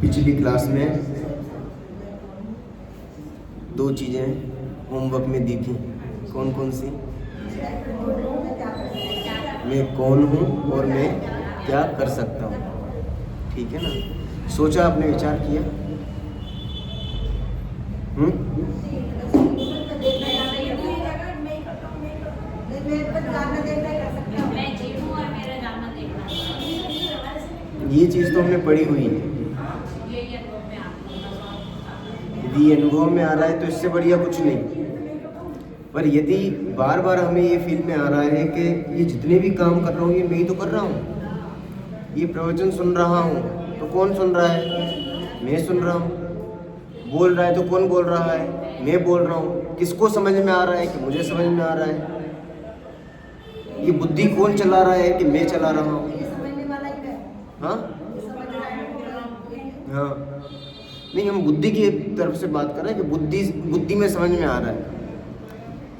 पिछली क्लास में 2 चीज़ें होमवर्क में दी थी। कौन कौन सी? मैं कौन हूँ और मैं क्या कर सकता हूँ। ठीक है ना? सोचा, आपने विचार किया? ये चीज़ तो हमने पढ़ी हुई है। यदि अनुभव में आ रहा है तो इससे बढ़िया कुछ नहीं। पर यदि बार बार हमें ये फील में आ रहा है कि ये जितने भी काम कर रहा हूँ ये मैं ही तो कर रहा हूँ, ये प्रवचन सुन रहा हूँ तो कौन सुन रहा है? मैं सुन रहा हूँ। बोल रहा है तो कौन बोल रहा है? मैं बोल रहा हूँ। किसको समझ में आ रहा है कि मुझे समझ में आ रहा है? ये बुद्धि कौन चला रहा है कि मैं चला रहा हूँ? हाँ हाँ, नहीं, हम बुद्धि की तरफ से बात कर रहे हैं कि बुद्धि में समझ में आ रहा है।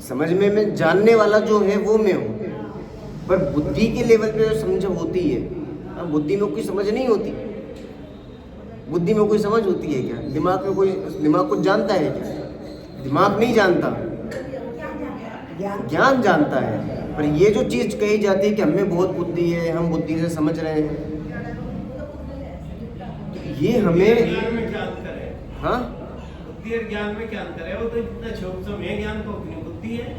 समझ में मैं जानने वाला जो है वो मैं हूँ, पर बुद्धि के लेवल पे जो समझ होती है, अब बुद्धि में कोई समझ नहीं होती। बुद्धि में कोई समझ होती है क्या? दिमाग कुछ जानता है क्या? दिमाग नहीं जानता, ज्ञान जानता है। पर ये जो चीज़ कही जाती है कि हमें बहुत बुद्धि है, हम बुद्धि से समझ रहे हैं, ये हमें, हाँ, बुद्धि और ज्ञान में क्या अंतर है? वो तो जितना छोटा है ज्ञान को अपनी बुद्धि है।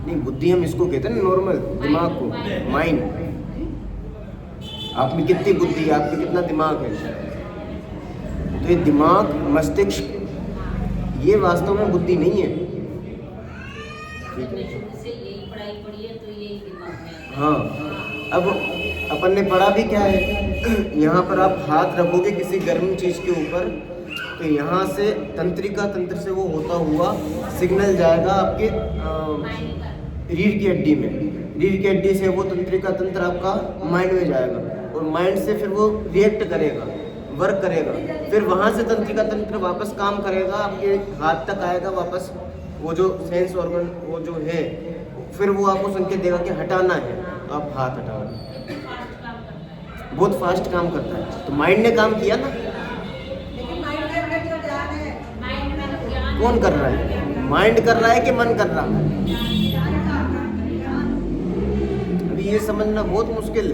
नहीं, बुद्धि हम इसको कहते हैं ना, नॉर्मल दिमाग को, माइंड। आप में कितनी बुद्धि है, आप में कितना दिमाग है? तो ये दिमाग, मस्तिष्क, ये वास्तव में बुद्धि नहीं है। हाँ, अब अपन ने पढ़ा भी क्या है? यहाँ पर आप हाथ रखोगे किसी गर्म चीज के ऊपर, तो यहाँ से तंत्र से वो होता हुआ सिग्नल जाएगा आपके रीढ़ की हड्डी में। रीढ़ की हड्डी से वो तंत्र आपका माइंड में जाएगा, और माइंड से फिर वो रिएक्ट करेगा, वर्क करेगा। फिर वहाँ से तंत्र वापस काम करेगा, आपके हाथ तक आएगा वापस। वो जो सेंस ऑर्गन वो जो है, फिर वो आपको संकेत देगा कि हटाना है, आप हाथ हटाओ। बहुत फास्ट काम करता है। तो माइंड ने काम किया ना। कौन कर रहा है? माइंड कर रहा है कि मन कर रहा है? अभी ये समझना बहुत मुश्किल है,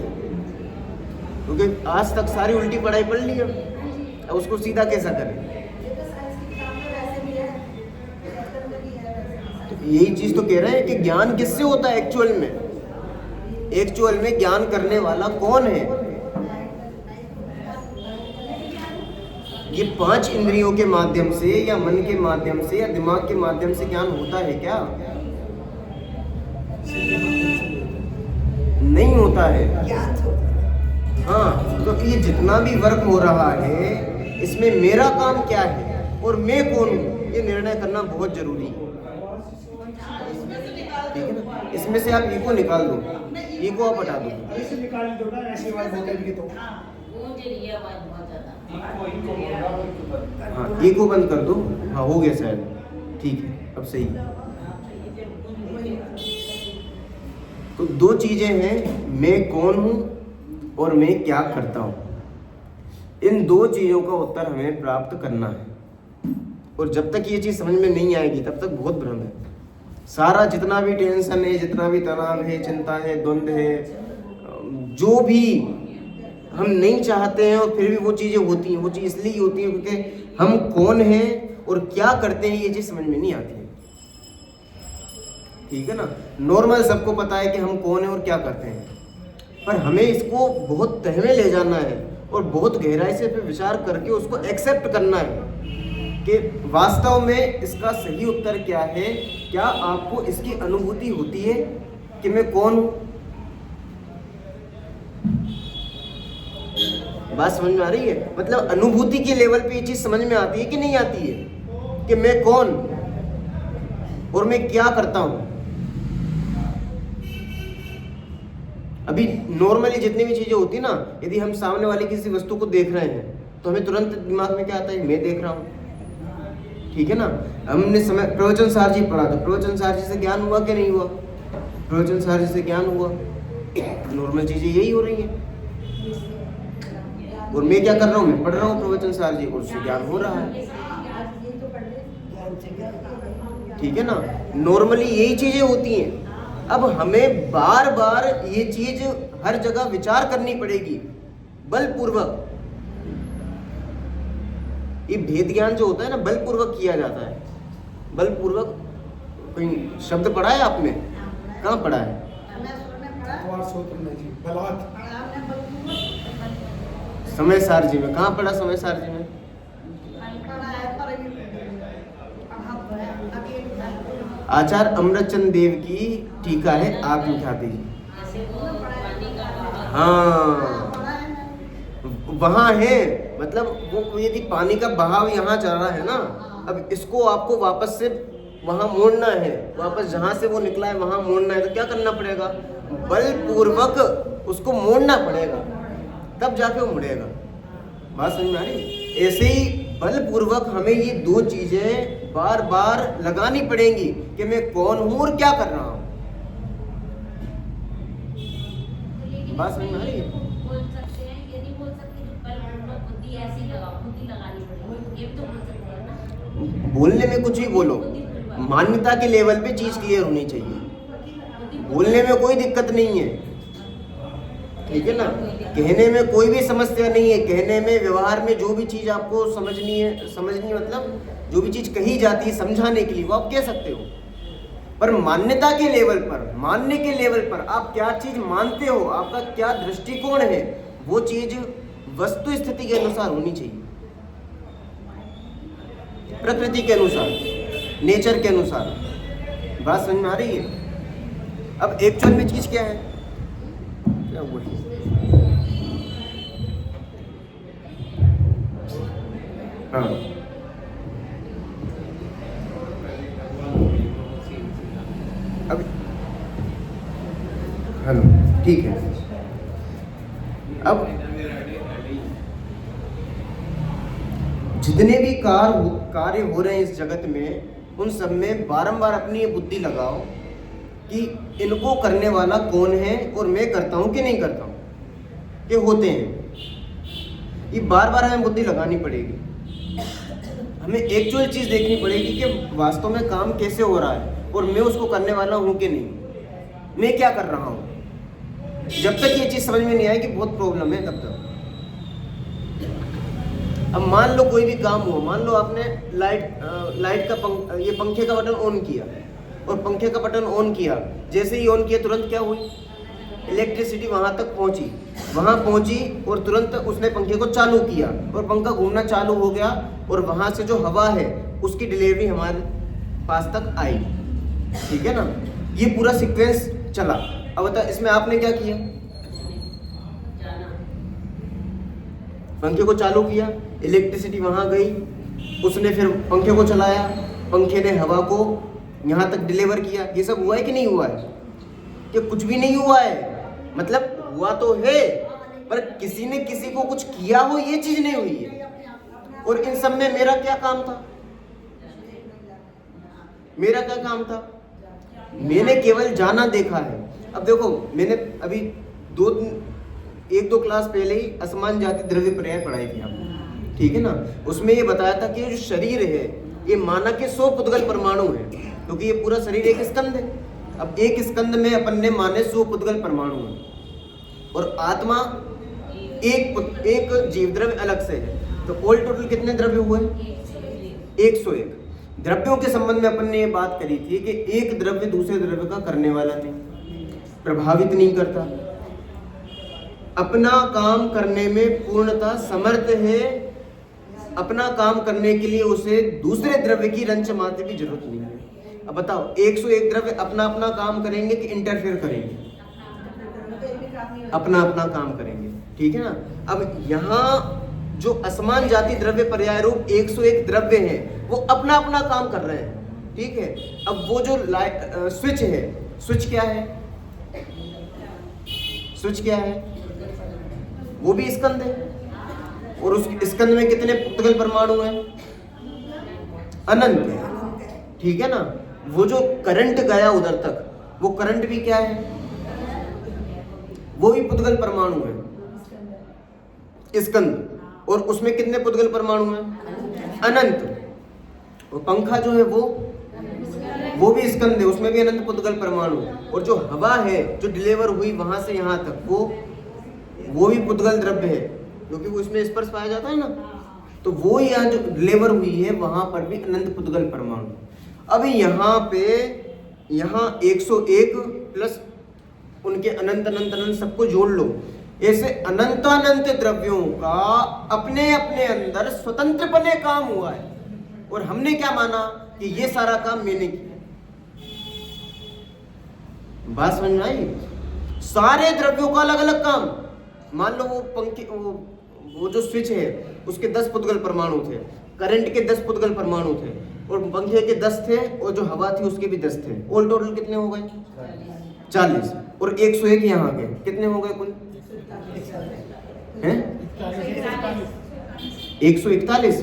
क्योंकि आज तक सारी उल्टी पढ़ाई पढ़ ली है, अब उसको सीधा कैसा करें? तो यही चीज तो कह रहे हैं कि ज्ञान किससे होता है एक्चुअल में ज्ञान करने वाला कौन है? ये 5 इंद्रियों के माध्यम से, या मन के माध्यम से, या दिमाग के माध्यम से ज्ञान होता है क्या? नहीं होता है। हाँ, तो ये जितना भी वर्क हो रहा है, इसमें मेरा काम क्या है और मैं कौन हूँ, ये निर्णय करना बहुत जरूरी है। ठीक है ना? इसमें से आप ईगो निकाल दो, ईगो आप हटा दो। हाँ, ईगो बंद कर दो। हाँ, हो गया शायद। ठीक है, अब सही है। तो 2 चीजें हैं, मैं कौन हूँ और मैं क्या करता हूँ। इन 2 चीजों का उत्तर हमें प्राप्त करना है, और जब तक ये चीज समझ में नहीं आएगी तब तक बहुत भ्रम है। सारा जितना भी टेंशन है, जितना भी तनाव है, चिंता है, द्वंद्व है, जो भी हम नहीं चाहते हैं और फिर भी वो चीज़ें होती हैं, वो चीज़ इसलिए होती है क्योंकि हम कौन हैं और क्या करते हैं ये चीज़ समझ में नहीं आती है। ठीक है ना? नॉर्मल सबको पता है कि हम कौन हैं और क्या करते हैं, पर हमें इसको बहुत तह में ले जाना है और बहुत गहराई से विचार करके उसको एक्सेप्ट करना है कि वास्तव में इसका सही उत्तर क्या है। क्या आपको इसकी अनुभूति होती है कि मैं कौन हूँ? बात समझ में आ रही है? मतलब अनुभूति के लेवल पे ये चीज समझ में आती है कि नहीं आती है कि मैं कौन और मैं क्या करता हूं। अभी नॉर्मली जितनी भी चीजें होती ना, यदि हम सामने वाली किसी वस्तु को देख रहे हैं तो हमें तुरंत दिमाग में क्या आता है? मैं देख रहा हूं। ठीक है ना? हमने समय प्रवचन सार जी पढ़ा, तो प्रवचन सार जी से ज्ञान हुआ कि नहीं हुआ? प्रवचन सार जी से ज्ञान हुआ। नॉर्मल चीजें यही हो रही हैं। और मैं क्या कर रहा हूँ, मैं पढ़ रहा हूँ प्रवचन सार जी, और उससे ज्ञान हो रहा है। ठीक है ना, नॉर्मली यही चीजें होती हैं। अब हमें बार बार ये चीज हर जगह विचार करनी पड़ेगी बलपूर्वक। ये भेद ज्ञान जो होता है ना, बलपूर्वक किया जाता है। बलपूर्वक कोई शब्द पढ़ा है आपने? कहाँ पढ़ा है? समय सार जी में। कहाँ पढ़ा समय सार जी में? आचार्य अमृतचंद देव की टीका है आत्मख्याति। हाँ, वहाँ है। मतलब वो यदि पानी का बहाव यहाँ चल रहा है ना, अब इसको आपको वापस से वहाँ मोड़ना है, वापस जहाँ से वो निकला है वहाँ मोड़ना है, तो क्या करना पड़ेगा? बलपूर्वक उसको मोड़ना पड़ेगा, तब जाके वो मुड़ेगा। बात समझ में आ रही? ऐसे ही बलपूर्वक हमें ये दो चीजें बार बार लगानी पड़ेंगी कि मैं कौन हूं और क्या कर रहा हूं। बात समझ में आ रही है? बोल सकते हैं, ये नहीं बोल सकते कि बलपूर्वक बुद्धि ऐसी लगानी पड़ेगी, ये भी तो बोल सकते हैं ना। बोलने में कुछ भी बोलो, मान्यता के लेवल पे चीज क्लियर होनी चाहिए। बोलने में कोई दिक्कत नहीं है, ठीक है ना, कहने में कोई भी समस्या नहीं है। कहने में, व्यवहार में जो भी चीज आपको समझनी मतलब जो भी चीज कही जाती है समझाने के लिए, वो आप कह सकते हो। पर मान्यता के लेवल पर, मानने के लेवल पर आप क्या चीज मानते हो, आपका क्या दृष्टिकोण है, वो चीज वस्तु स्थिति के अनुसार होनी चाहिए, प्रकृति के अनुसार, नेचर के अनुसार। बात समझ में आ रही है? अब एक्चुअल में चीज क्या है, क्या हुआ है? हाँ, अब हेलो, ठीक है। अब जितने भी कार्य हो रहे हैं इस जगत में, उन सब में बारंबार अपनी ये बुद्धि लगाओ कि इनको करने वाला कौन है और मैं करता हूं कि नहीं करता हूं, कि होते हैं। ये बार बार हमें बुद्धि लगानी पड़ेगी। हमें एक्चुअल चीज देखनी पड़ेगी कि वास्तव में काम कैसे हो रहा है और मैं उसको करने वाला हूं कि नहीं, मैं क्या कर रहा हूं। जब तक ये चीज समझ में नहीं आएगी बहुत प्रॉब्लम है तब तक। अब मान लो कोई भी काम हुआ, मान लो आपने लाइट का ये पंखे का बटन ऑन किया, और पंखे का बटन ऑन किया, जैसे ही ऑन किया तुरंत क्या हुई, इलेक्ट्रिसिटी वहां तक पहुंची, और तुरंत उसने पंखे को चालू किया और पंखा घूमना चालू हो गया, और वहां से जो हवा है उसकी डिलीवरी हमारे पास तक आई। ठीक है ना, ये पूरा सीक्वेंस चला। अब बता, इसमें आपने क्या किया? पंखे को चालू किया, इलेक्ट्रिसिटी वहां गई, उसने फिर पंखे को चलाया, पंखे ने हवा को यहाँ तक डिलीवर किया। ये सब हुआ है कि नहीं हुआ है? कि कुछ भी नहीं हुआ है, मतलब हुआ तो है पर किसी ने किसी को कुछ किया हो, ये चीज नहीं हुई है। और इन सब में मेरा क्या काम था? मेरा क्या काम था? मैंने केवल जाना देखा है। अब देखो, मैंने अभी एक दो क्लास पहले ही असमान जाति द्रव्य पर्याय पढ़ाई थी आपको, ठीक है ना। उसमें ये बताया था कि ये जो शरीर है ये माना के 100 पुद्गल परमाणु है, क्योंकि ये पूरा शरीर एक स्कंद है। अब एक स्कंद में अपन ने माने 100 पुद्गल परमाणु है, और आत्मा एक जीव द्रव्य अलग से है। तो ऑल टोटल कितने द्रव्य हुए? 101 द्रव्यों के संबंध में अपन ने ये बात करी थी कि एक द्रव्य दूसरे द्रव्य का करने वाला नहीं, प्रभावित नहीं करता, अपना काम करने में पूर्णतः समर्थ है। अपना काम करने के लिए उसे दूसरे द्रव्य की रंच मात्र की जरूरत नहीं है। अब बताओ, 101 द्रव्य अपना अपना काम करेंगे कि इंटरफेयर करेंगे? अपना अपना काम करेंगे, ठीक है ना। अब यहाँ जो असमान जाति द्रव्य पर्याय रूप 101 द्रव्य हैं, वो अपना अपना काम कर रहे हैं, ठीक है। अब वो जो स्विच है, स्विच क्या है? स्विच क्या है? वो भी स्कंद है, और उस स्कंद में कितने पुद्गल परमाणु हैं? अनंत है, ठीक है ना। वो जो करंट गया उधर तक, वो करंट भी क्या है? वो भी पुद्गल परमाणु है, स्कंद। और उसमें कितने पुद्गल परमाणु हैं? अनंत। और पंखा जो है वो भी स्कंद है, उसमें भी अनंत पुद्गल परमाणु। और जो हवा है जो डिलीवर हुई वहां से यहाँ तक, वो भी पुद्गल द्रव्य है, क्योंकि वो इसमें स्पर्श पाया जाता है ना। तो वो यहाँ जो डिलीवर हुई है वहां पर भी अनंत पुद्गल परमाणु। अब यहाँ पे 101 प्लस उनके अनंत अनंत अनंत सबको जोड़ लो। ऐसे अनंतानंत द्रव्यों का अपने अपने अंदर स्वतंत्रपने काम हुआ है, और हमने क्या माना कि ये सारा काम मैंने किया। बात समझ में आई? सारे द्रव्यों का अलग अलग काम। मान लो वो पंखे, वो जो स्विच है उसके 10 पुद्गल परमाणु थे, करंट के 10 पुद्गल परमाणु थे, और पंखे के 10 थे, और जो हवा थी उसके भी 10 थे। ऑल टोटल कितने हो गए? 40। और 101 यहाँ के कितने हो गए कुल? 141।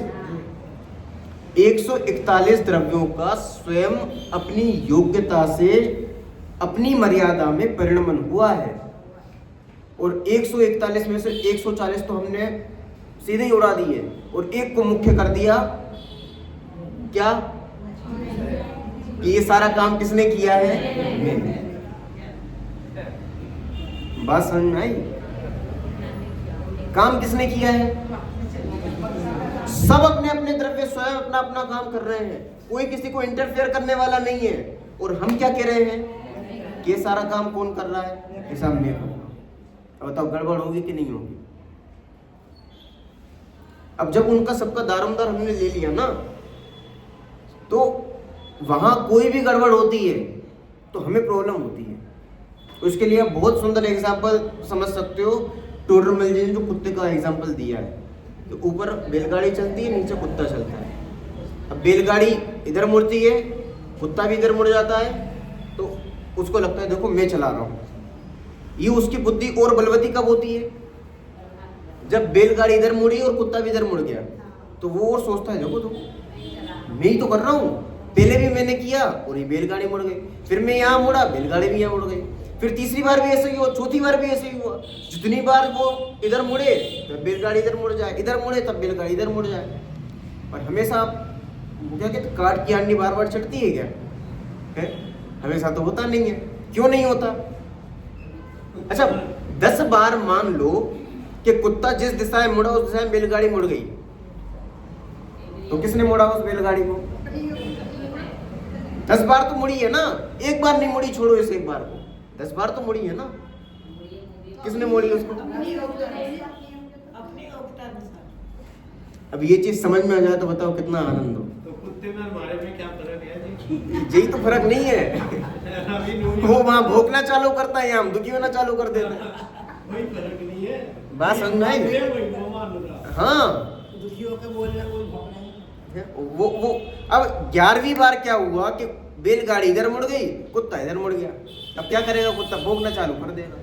141 द्रव्यों का स्वयं अपनी योग्यता से अपनी मर्यादा में परिणमन हुआ है। और 141 में से 140 तो हमने सीधे ही उड़ा दिए, और एक को मुख्य कर दिया। क्या? कि ये सारा काम किसने किया है? मैंने। बात समझ में आई? काम किसने किया है? सब अपने अपने द्रव्य स्वयं अपना अपना काम कर रहे हैं, कोई किसी को इंटरफेयर करने वाला नहीं है। और हम क्या कह रहे हैं कि ये सारा काम कौन कर रहा है? ऐसा मैं कर रहा हूं। अब बताओ गड़बड़ होगी कि नहीं होगी? अब जब उनका सबका दारोमदार हमने ले लिया ना, तो वहां कोई भी गड़बड़ होती है तो हमें प्रॉब्लम होती है। उसके लिए आप बहुत सुंदर एग्जाम्पल समझ सकते हो। टोडरमल जी ने जो कुत्ते का एग्जाम्पल दिया है कि ऊपर बैलगाड़ी चलती है, नीचे कुत्ता चलता है। अब बैलगाड़ी इधर मुड़ती है, कुत्ता भी इधर मुड़ जाता है, तो उसको लगता है देखो मैं चला रहा हूँ। ये उसकी बुद्धि और बलवती कब होती है? जब बैलगाड़ी इधर मुड़ी और कुत्ता भी इधर मुड़ गया, तो वो और सोचता है देखो तो मैं ही तो कर रहा हूँ, पहले भी मैंने किया और ये बैलगाड़ी मुड़ गई, फिर मैं यहाँ मुड़ा बैलगाड़ी भी यहाँ मुड़ गई, फिर तीसरी बार भी ऐसे ही हुआ, चौथी बार भी ऐसे ही हुआ। जितनी बार वो इधर मुड़े तब बैलगाड़ी इधर मुड़ जाए, इधर मुड़े तब बैलगाड़ी इधर मुड़ जाए। और हमेशा वो क्या कहते, काट की आंडी बार बार चढ़ती है क्या? है? हमेशा तो होता नहीं है। क्यों नहीं होता? अच्छा 10 बार मान लो कि कुत्ता जिस दिशा में मुड़ा उस दिशा में बैलगाड़ी मुड़ गई, तो किसने मुड़ा उस बैलगाड़ी को? 10 बार तो मुड़ी है ना, एक बार नहीं मुड़ी, छोड़ो इस एक बार को, 10 बार तो मुड़ी है ना। किसने मोड़ी उसको? अब ये चीज समझ में आ जाए तो बताओ कितना आनंद हो। तो कुत्ते में हमारे में क्या फर्क है जी? यही तो फर्क नहीं है। वो वहां भौंकना चालू करता है, हम दुखी होना चालू कर देते हैं। कोई फर्क नहीं है। बात समझ में आई? हाँ, दुखी होकर बोलना, कोई भौंकना। वो अब 11वीं बार क्या हुआ कि बैलगाड़ी इधर मुड़ गई, कुत्ता इधर मुड़ गया। अब क्या करेगा कुत्ता? भौंकना चालू कर देगा।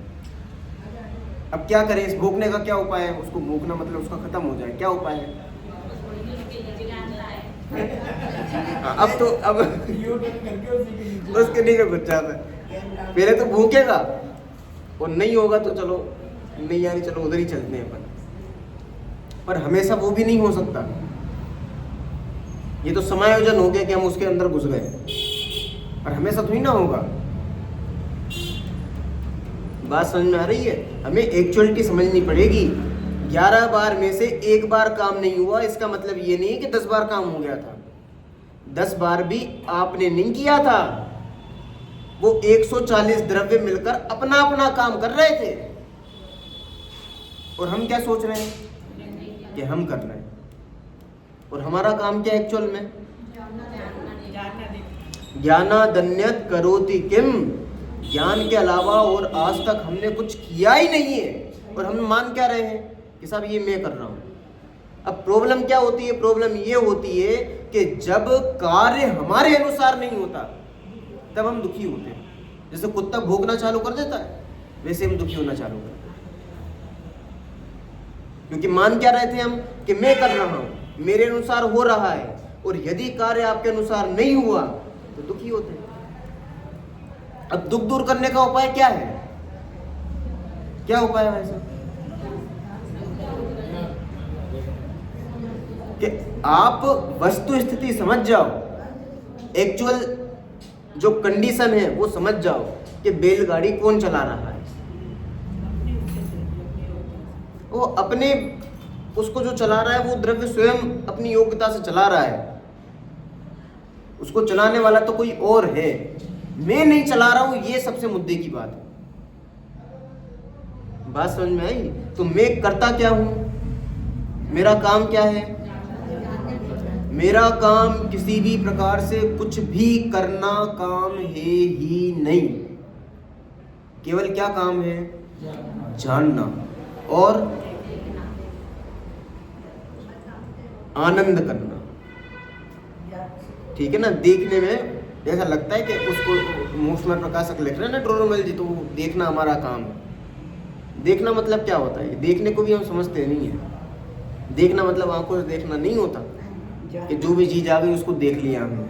अब क्या करें? इस भौंकने का क्या उपाय है? उसको भौंकना मतलब उसका खत्म हो जाए, क्या उपाय है? अब तो अब उसके नीचे घुस जाता है। पहले तो भूखेगा और नहीं होगा तो चलो नहीं यानी चलो उधर ही चलते हैं अपन, पर हमेशा वो भी नहीं हो सकता। ये तो समायोजन हो गया कि हम उसके अंदर घुस गए, पर हमेशा तो ही ना होगा। बात समझ में आ रही है? हमें एक्चुअलिटी समझनी पड़ेगी। 11 बार में से एक बार काम नहीं हुआ, इसका मतलब ये नहीं कि 10 बार काम हो गया था। 10 बार भी आपने नहीं किया था, वो 140 द्रव्य मिलकर अपना अपना काम कर रहे थे। और हम क्या सोच रहे हैं कि हम कर रहे हैं, और हमारा काम क्या एक्चुअल में? ज्ञानादन्यत करोति किम, ज्ञान के अलावा और आज तक हमने कुछ किया ही नहीं है, और हम मान क्या रहे हैं कि साहब ये मैं कर रहा हूं। अब प्रॉब्लम क्या होती है? प्रॉब्लम ये होती है कि जब कार्य हमारे अनुसार नहीं होता तब हम दुखी होते हैं। जैसे कुत्ता भौंकना चालू कर देता है, वैसे हम दुखी होना चालू करते हैं, क्योंकि मान क्या रहे थे हम कि मैं कर रहा हूं, मेरे अनुसार हो रहा है, और यदि कार्य आपके अनुसार नहीं हुआ तो दुखी होते हैं। अब दुख दूर करने का उपाय क्या है? क्या उपाय है ऐसा कि आप वस्तु स्थिति समझ जाओ, एक्चुअल जो कंडीशन है वो समझ जाओ कि बैलगाड़ी कौन चला रहा है। वो अपने उसको जो चला रहा है वो द्रव्य स्वयं अपनी योग्यता से चला रहा है, उसको चलाने वाला तो कोई और है, मैं नहीं चला रहा हूं, ये सबसे मुद्दे की बात है। बात समझ में आई? तो मैं करता क्या हूं, मेरा काम क्या है? मेरा काम किसी भी प्रकार से कुछ भी करना काम है ही नहीं। केवल क्या काम है? जानना और आनंद करना। ठीक है ना? देखने में ऐसा लगता है कि उसको मूसमय प्रकाशक लिख रहे हैं ना डोरोमल जी, तो देखना हमारा काम है। देखना मतलब क्या होता है? देखने को भी हम समझते नहीं है। देखना मतलब आंखों से देखना नहीं होता कि जो भी चीज आ गई उसको देख लिया हमने,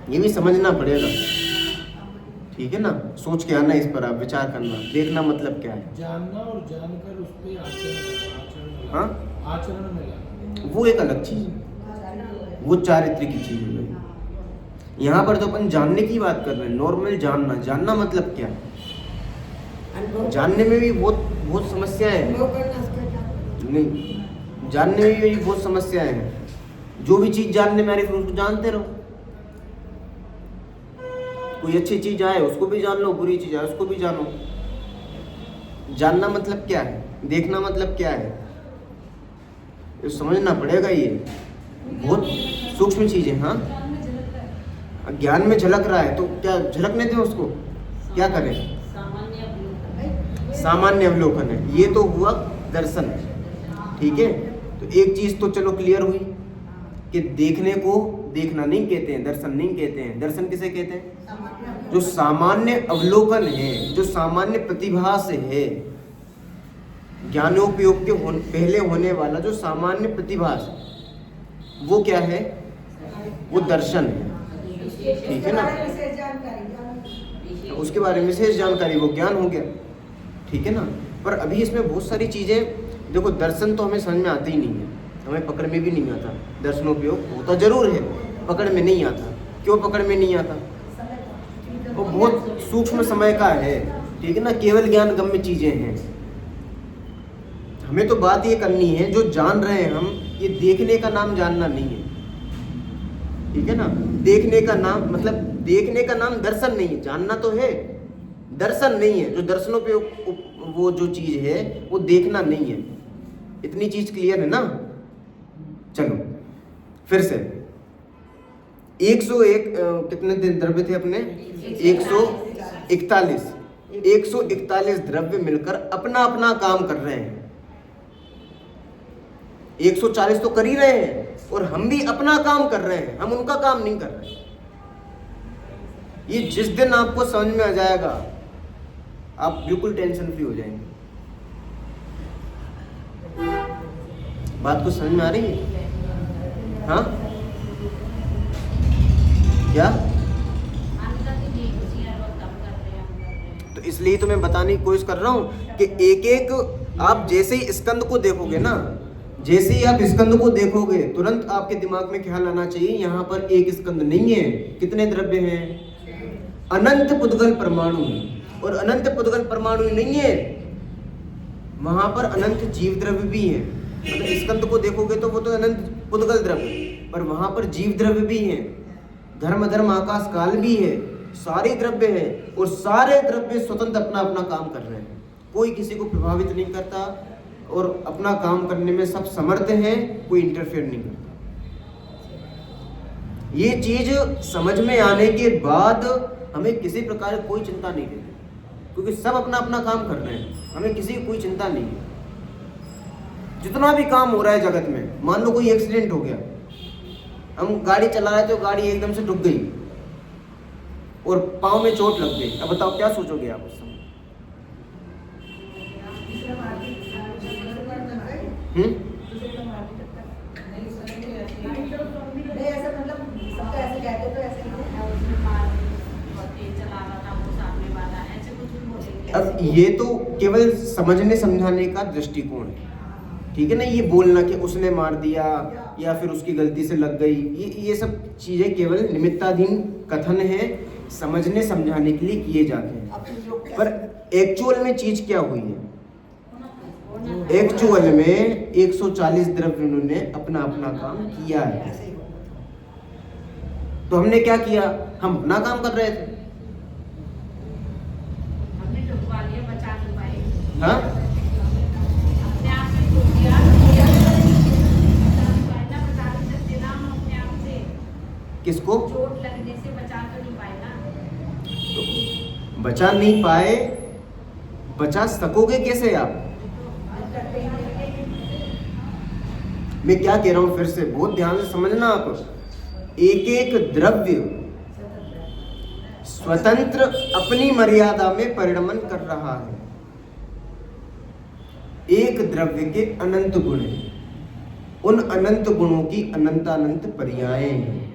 ये भी समझना पड़ेगा। ठीक है ना? सोच के आना इस पर, आप विचार करना। देखना मतलब क्या है? जानना और जानकर उस पे आचरण, हाँ, आचरण में लाना, वो एक अलग चीज है, वो चारित्र्य की चीज है। यहाँ पर तो अपन जानने की बात कर रहे हैं, नॉर्मल जानना। जानना मतलब क्या है? जानने में भी बहुत समस्याएं हैं। नहीं, जानने में भी बहुत समस्याएं हैं। जो भी चीज जानने में आ रही है उसको जानते रहो। कोई अच्छी चीज आए उसको भी जान लो, बुरी चीज आए उसको भी जानो। जानना मतलब क्या है? देखना मतलब क्या है? ये समझना पड़ेगा। ये बहुत सूक्ष्म चीज है। हाँ, ज्ञान में झलक रहा है तो क्या झलकने दें उसको, क्या करें? सामान्य अवलोकन है। ये तो हुआ दर्शन। ठीक है, तो एक चीज तो चलो क्लियर हुई कि देखने को देखना नहीं कहते हैं, दर्शन नहीं कहते हैं। दर्शन किसे कहते हैं? जो सामान्य अवलोकन है, जो सामान्य प्रतिभा से है, ज्ञानोपयोग के पहले होने वाला जो सामान्य प्रतिभास, वो क्या है? वो दर्शन है। ठीक है ना? उसके बारे में विशेष जानकारी, वो ज्ञान हो गया। ठीक है ना? पर अभी इसमें बहुत सारी चीजें, देखो दर्शन तो हमें समझ में आती ही नहीं है, हमें पकड़ में भी नहीं आता। दर्शनोपयोग होता जरूर है, पकड़ में नहीं आता। क्यों पकड़ में नहीं आता? वो बहुत सूक्ष्म समय का है। ठीक है ना? केवल ज्ञान गम्य चीजें हैं। हमें तो बात ये करनी है, जो जान रहे हैं हम, ये देखने का नाम जानना नहीं है। ठीक है ना? देखने का नाम मतलब देखने का नाम दर्शन नहीं है। जानना तो है, दर्शन नहीं है। जो दर्शनोपयोग वो जो चीज है वो देखना नहीं है। इतनी चीज क्लियर है ना? चलो फिर से 101 कितने दिन द्रव्य थे अपने? 141 141 द्रव्य मिलकर अपना अपना काम कर रहे हैं। 140 तो कर ही रहे हैं और हम भी अपना काम कर रहे हैं, हम उनका काम नहीं कर रहे हैं। ये जिस दिन आपको समझ में आ जाएगा आप बिल्कुल टेंशन फ्री हो जाएंगे। बात को समझ में आ रही है? हाँ, क्या? तो इसलिए तो मैं बताने की कोशिश कर रहा हूं कि एक एक आप जैसे ही स्कंद को देखोगे ना, जैसे ही आप स्कंद को देखोगे तुरंत आपके दिमाग में ख्याल आना चाहिए यहाँ पर एक स्कंद नहीं है। कितने द्रव्य हैं? अनंत पुद्गल परमाणु। और अनंत पुद्गल परमाणु नहीं है, वहां पर अनंत जीव द्रव्य भी है। मतलब स्कंद को देखोगे तो वो तो अनंत पुद्गल द्रव्य, पर वहां पर जीव द्रव्य भी है, धर्म धर्म आकाश काल भी है, सारे द्रव्य है। और सारे द्रव्य स्वतंत्र अपना अपना काम कर रहे हैं, कोई किसी को प्रभावित नहीं करता और अपना काम करने में सब समर्थ हैं, कोई इंटरफेयर नहीं करता। ये चीज समझ में आने के बाद हमें किसी प्रकार की कोई चिंता नहीं रहती, क्योंकि सब अपना अपना काम कर रहे हैं, हमें किसी की कोई चिंता नहीं है। जितना भी काम हो रहा है जगत में, मान लो कोई एक्सीडेंट हो गया, हम गाड़ी चला रहे थे तो गाड़ी एकदम से रुक गई और पाँव में चोट लग गई, अब बताओ क्या सोचोगे आप उस समय? अब ये तो केवल समझने समझाने का दृष्टिकोण है, ठीक है ना। ये बोलना कि उसने मार दिया या फिर उसकी गलती से लग गई, ये सब चीजें केवल निमित्ताधीन कथन है, समझने समझाने के लिए किए जाते हैं। पर एक्चुअल में चीज क्या हुई है? एक्चुअल में 140 द्रव्य उन्होंने अपना अपना काम किया है। तो हमने क्या किया? हम अपना काम कर रहे थे। हमने डुबवा लिया, बचा नहीं पाए। हाँ, अपने आप से डूब गया, बचा नहीं सकते ना हम अपने आप से। किसको? चोट लगने से बचा तो नहीं पाए ना। बचा नहीं पाए, बचा सकोगे कैसे आप? मैं क्या कह रहा हूं फिर से, बहुत ध्यान से समझना आप। एक एक द्रव्य स्वतंत्र अपनी मर्यादा में परिणमन कर रहा है। एक द्रव्य के अनंत गुण हैं, उन अनंत गुणों की अनंतानंत पर्याय हैं,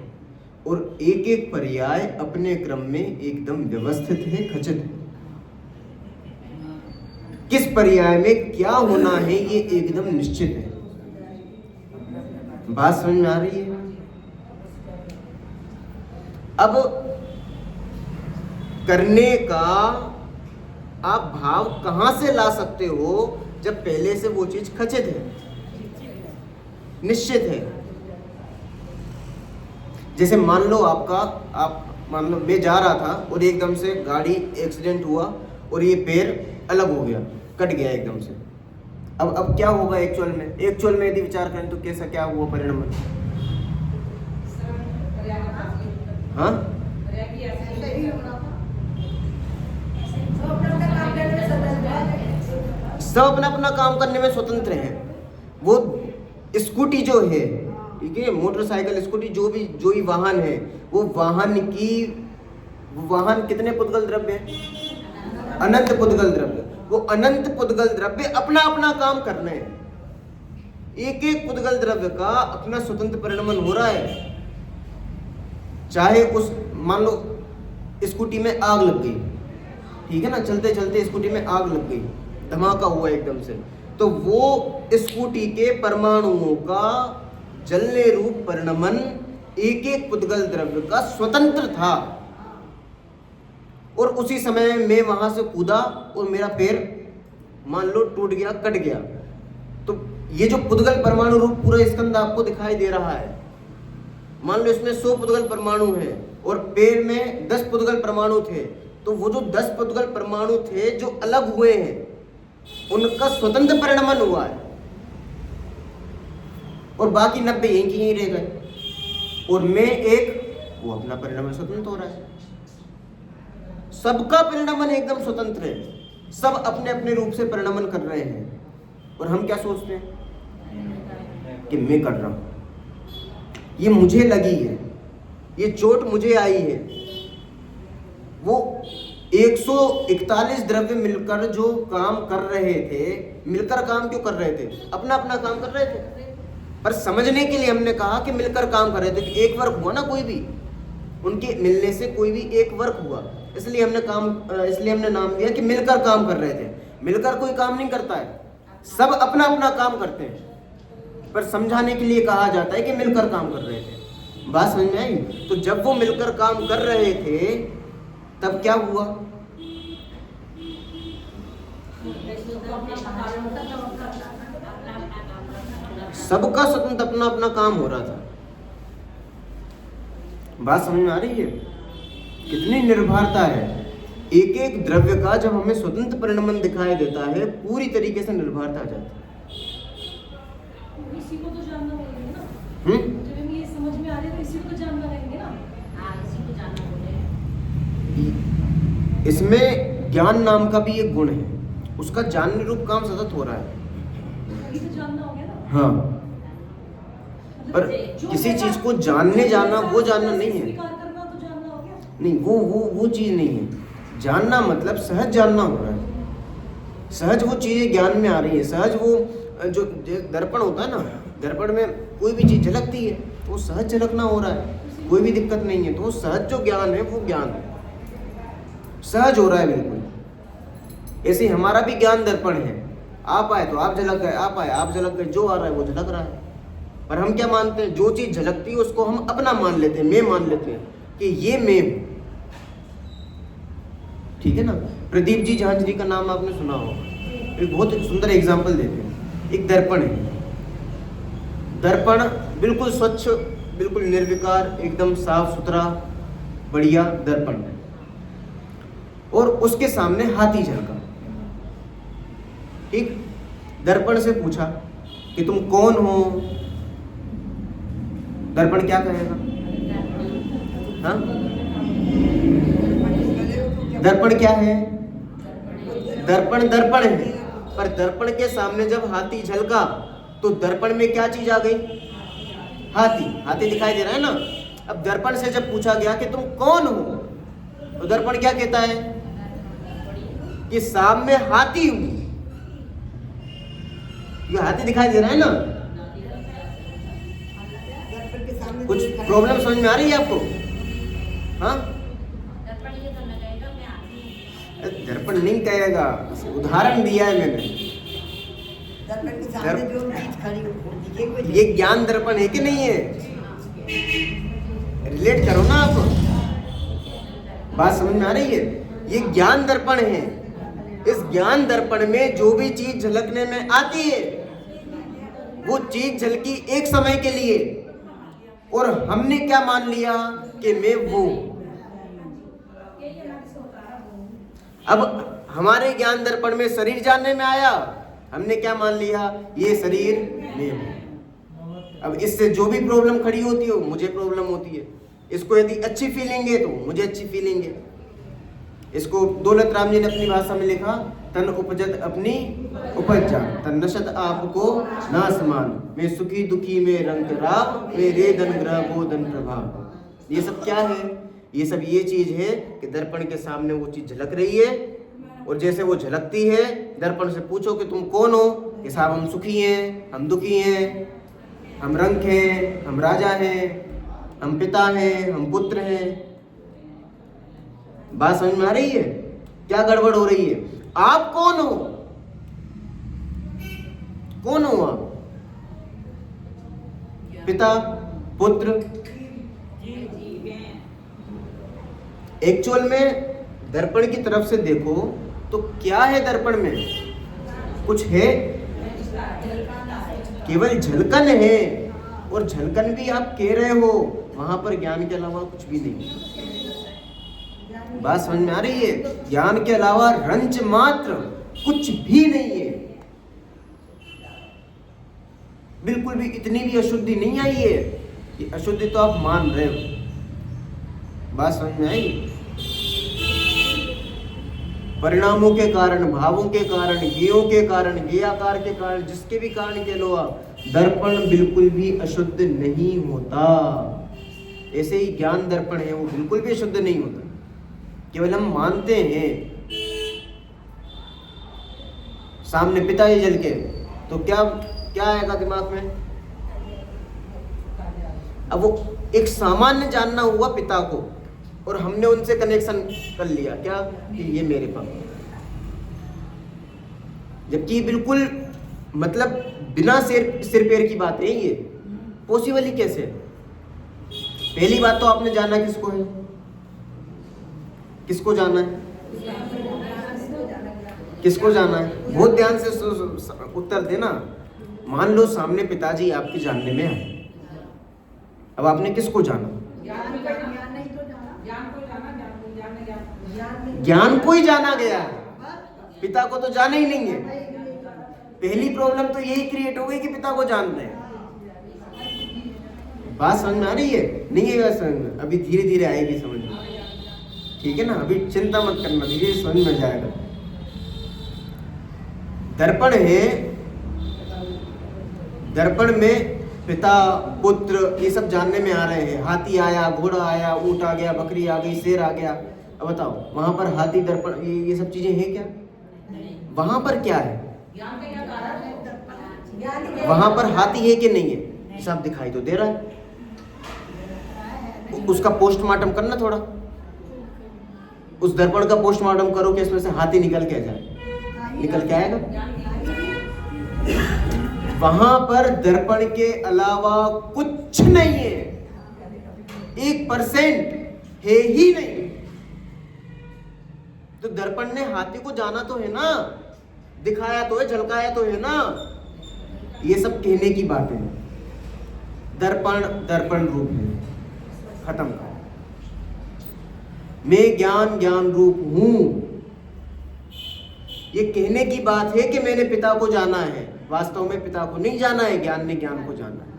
और एक एक पर्याय अपने क्रम में एकदम व्यवस्थित है, खचित है। किस पर्याय में क्या होना है ये एकदम निश्चित है। बात समझ में आ रही है? अब करने का आप भाव कहां से ला सकते हो? जब पहले से वो चीज खचित है, निश्चित है। जैसे मान लो मान लो मैं जा रहा था और एकदम से गाड़ी एक्सीडेंट हुआ और ये पैर अलग हो गया, कट गया एकदम से। अब क्या होगा एक्चुअल में? एक्चुअल में यदि विचार करें तो कैसा क्या हुआ परिणाम? हाँ, सब अपना अपना काम करने में स्वतंत्र हैं। वो स्कूटी जो है, ठीक है, मोटरसाइकिल, स्कूटी, जो भी वाहन है, वो वाहन कितने पुद्गल द्रव्य है? अनंत पुद्गल द्रव्य। वो अनंत पुद्गल द्रव्य अपना अपना काम कर रहे हैं। एक एक पुद्गल द्रव्य का अपना स्वतंत्र परिणमन हो रहा है। चाहे उस मान लो स्कूटी में आग लग गई, ठीक है ना, चलते चलते स्कूटी में आग लग गई, धमाका हुआ एकदम से, तो वो स्कूटी के परमाणुओं का जलने रूप परिणमन एक एक पुद्गल द्रव्य का स्वतंत्र था। और उसी समय मैं वहां से कूदा और मेरा पैर मान लो टूट गया, कट गया, तो ये जो पुद्गल परमाणु रूप पूरा स्कंद आपको दिखाई दे रहा है, मान लो इसमें 100 पुद्गल परमाणु हैं और पैर में 10 पुद्गल परमाणु थे, तो वो जो 10 पुद्गल परमाणु थे जो अलग हुए हैं, उनका स्वतंत्र परिणमन हुआ है, और बाकी 90 यहीं की यहीं रह गए, और मैं एक, वो अपना परिणमन स्वतंत्र हो रहा है। सबका परिणमन एकदम स्वतंत्र है, सब अपने अपने रूप से परिणमन कर रहे हैं, और हम क्या सोचते हैं कि मैं कर रहा हूं, ये मुझे लगी है, ये चोट मुझे आई है। वो 141 द्रव्य मिलकर जो काम कर रहे थे, मिलकर काम क्यों कर रहे थे? अपना अपना काम कर रहे थे, पर समझने के लिए हमने कहा कि मिलकर काम कर रहे थे। एक वर्क हुआ ना, कोई भी उनके मिलने से कोई भी एक वर्क हुआ, इसलिए हमने नाम दिया कि मिलकर काम कर रहे थे। मिलकर कोई काम नहीं करता है, सब अपना अपना काम करते हैं, पर समझाने के लिए कहा जाता है कि मिलकर काम कर रहे थे। बात समझ में आई? तो जब वो मिलकर काम कर रहे थे तब क्या हुआ? सबका स्वतंत्र अपना अपना काम हो रहा था। बात समझ में आ रही है? कितनी निर्भरता है। एक एक द्रव्य का जब हमें स्वतंत्र परिणमन दिखाई देता है, पूरी तरीके से निर्भरता आ जाती है। इसी को तो जानना पड़ेगा ना। जब हमें ये समझ में आ रहा है तो इसी को तो जानना रहेंगे ना। हाँ, इसी को जानना बोले। इसमें ज्ञान नाम का भी एक गुण है, उसका जानने रूप काम सतत हो रहा है। ये तो जानना हो गया ना। हाँ, पर किसी चीज को जानने जाना वो जानना नहीं है। स्वीकार करना तो जानना हो गया। नहीं, वो चीज नहीं है। जानना मतलब सहज जानना हो रहा है, सहज वो चीजें ज्ञान में आ रही है। सहज वो जो दर्पण होता है ना, दर्पण में कोई भी चीज झलकती है तो वो सहज झलकना हो रहा है, कोई भी दिक्कत नहीं है। तो वो सहज जो ज्ञान है वो ज्ञान है, सहज हो रहा है बिल्कुल। ऐसे हमारा भी ज्ञान दर्पण है। आप आए तो आप झलक गए, आप आए आप झलक गए, जो आ रहा है वो झलक रहा है। पर हम क्या मानते हैं, जो चीज झलकती है उसको हम अपना मान लेते हैं, मैं मान लेते हैं कि ये मैं हूं। ठीक है ना। प्रदीप जी झांझरी का नाम आपने सुना होगा, एक बहुत सुंदर एग्जाम्पल देते हैं। एक दर्पण है, दर्पण बिल्कुल स्वच्छ, बिल्कुल निर्विकार, एकदम साफ सुथरा बढ़िया दर्पण है, और उसके सामने हाथी झलका। ठीक, दर्पण से पूछा कि तुम कौन हो, दर्पण क्या कहेगा? हाँ, दर्पण क्या है? दर्पण दर्पण है, पर दर्पण के सामने जब हाथी झलका तो दर्पण में क्या चीज आ गई? हाथी। हाथी दिखाई दे रहा है ना। अब दर्पण से जब पूछा गया कि तुम कौन हो, तो दर्पण क्या कहता है कि सामने हाथी हूं। ये हाथी दिखाई दे रहा है ना। कुछ प्रॉब्लम समझ में आ रही है आपको? हाँ, दर्पण ये तो लगेगा मैं आती हूँ। दर्पण नहीं कहेगा, उदाहरण दिया है मैंने। दर्पण के सामने जो चीज खड़ी दिखे कोई ये ज्ञान दर्पण है कि नहीं है? रिलेट करो ना आप, बात समझ में आ रही है? ये ज्ञान दर्पण है। इस ज्ञान दर्पण में जो भी चीज झलकने में आती है वो चीज झलकी एक समय के लिए, और हमने क्या मान लिया कि मैं वो। अब हमारे ज्ञान दर्पण में शरीर जानने में आया, हमने क्या मान लिया? ये शरीर मैं हूं। अब इससे जो भी प्रॉब्लम खड़ी होती है मुझे प्रॉब्लम होती है। इसको यदि अच्छी फीलिंग है तो मुझे अच्छी फीलिंग है। इसको दौलत राम जी ने अपनी भाषा में लिखा, तन उपजत अपनी उपजा, तन नशत आपको ना समान, मैं सुखी दुखी में रंग राव, मेरे धन ग्रह वो धन प्रभाव। ये सब क्या है? ये सब ये चीज है कि दर्पण के सामने वो चीज झलक रही है, और जैसे वो झलकती है, दर्पण से पूछो कि तुम कौन हो, कि साहब हम सुखी हैं, हम दुखी हैं, हम रंग हैं, हम राजा हैं, हम पिता हैं, हम पुत्र हैं। बात समझ में आ रही है? क्या गड़बड़ हो रही है? आप कौन हो? कौन हो आप? पिता, पुत्र। एक्चुअल में दर्पण की तरफ से देखो तो क्या है दर्पण में? कुछ है? केवल झलकन है, और झलकन भी आप कह रहे हो, वहां पर ज्ञान के अलावा कुछ भी नहीं। बात समझ में आ रही है? ज्ञान के अलावा रंच मात्र कुछ भी नहीं है। बिल्कुल भी इतनी भी अशुद्धि नहीं आई है कि अशुद्धि तो आप मान रहे हो। बात समझ में आई? परिणामों के कारण, भावों के कारण, ज्ञेयों के कारण, ज्ञेयाकार के कारण, जिसके भी कारण के लो, दर्पण बिल्कुल भी अशुद्ध नहीं होता। ऐसे ही ज्ञान दर्पण है, वो बिल्कुल भी अशुद्ध नहीं होता। केवल हम मानते हैं। सामने पिताजी जल के तो क्या आएगा दिमाग में? अब वो एक सामान्य जानना हुआ पिता को, और हमने उनसे कनेक्शन कर लिया क्या कि ये मेरे पापा, जबकि बिल्कुल मतलब बिना सिर पैर की बात है। ये पॉसिबल ही कैसे? पहली बात तो आपने जाना किसको है? किसको जाना है? किसको जाना है? बहुत ध्यान से उत्तर देना। मान लो सामने पिताजी आपके जानने में आए, अब आपने किसको जाना? ज्ञान को ही जाना गया है, पिता को तो जाना ही नहीं है। पहली प्रॉब्लम तो यही क्रिएट हो गई कि पिता को जान रहे हैं। बात समझ में आ रही है? नहीं है समझ में? अभी धीरे धीरे आएगी समझ में, ठीक है ना? अभी चिंता मत करना, धीरे समझ में जाएगा। दर्पण है, दर्पण में पिता, पुत्र, ये सब जानने में आ रहे हैं। हाथी आया, घोड़ा आया, ऊंट आ गया, बकरी आ गई, शेर आ गया। अब बताओ वहां पर हाथी, दर्पण, ये सब चीजें हैं क्या? वहां पर क्या है? वहां पर हाथी है कि नहीं है? सब दिखाई तो दे रहा है। उसका पोस्टमार्टम करना थोड़ा, उस दर्पण का पोस्टमार्टम करो कि इसमें से हाथी निकल के आ जाए। निकल के आएगा। वहां पर दर्पण के अलावा कुछ नहीं है, 1% है ही नहीं। तो दर्पण ने हाथी को जाना तो है ना, दिखाया तो है, झलकाया तो है ना। ये सब कहने की बातें हैं। दर्पण दर्पण रूप है, खत्म कर। मैं ज्ञान ज्ञान रूप हूं, ये कहने की बात है कि मैंने पिता को जाना है। वास्तव में पिता को नहीं जाना है, ज्ञान ने ज्ञान को जाना है।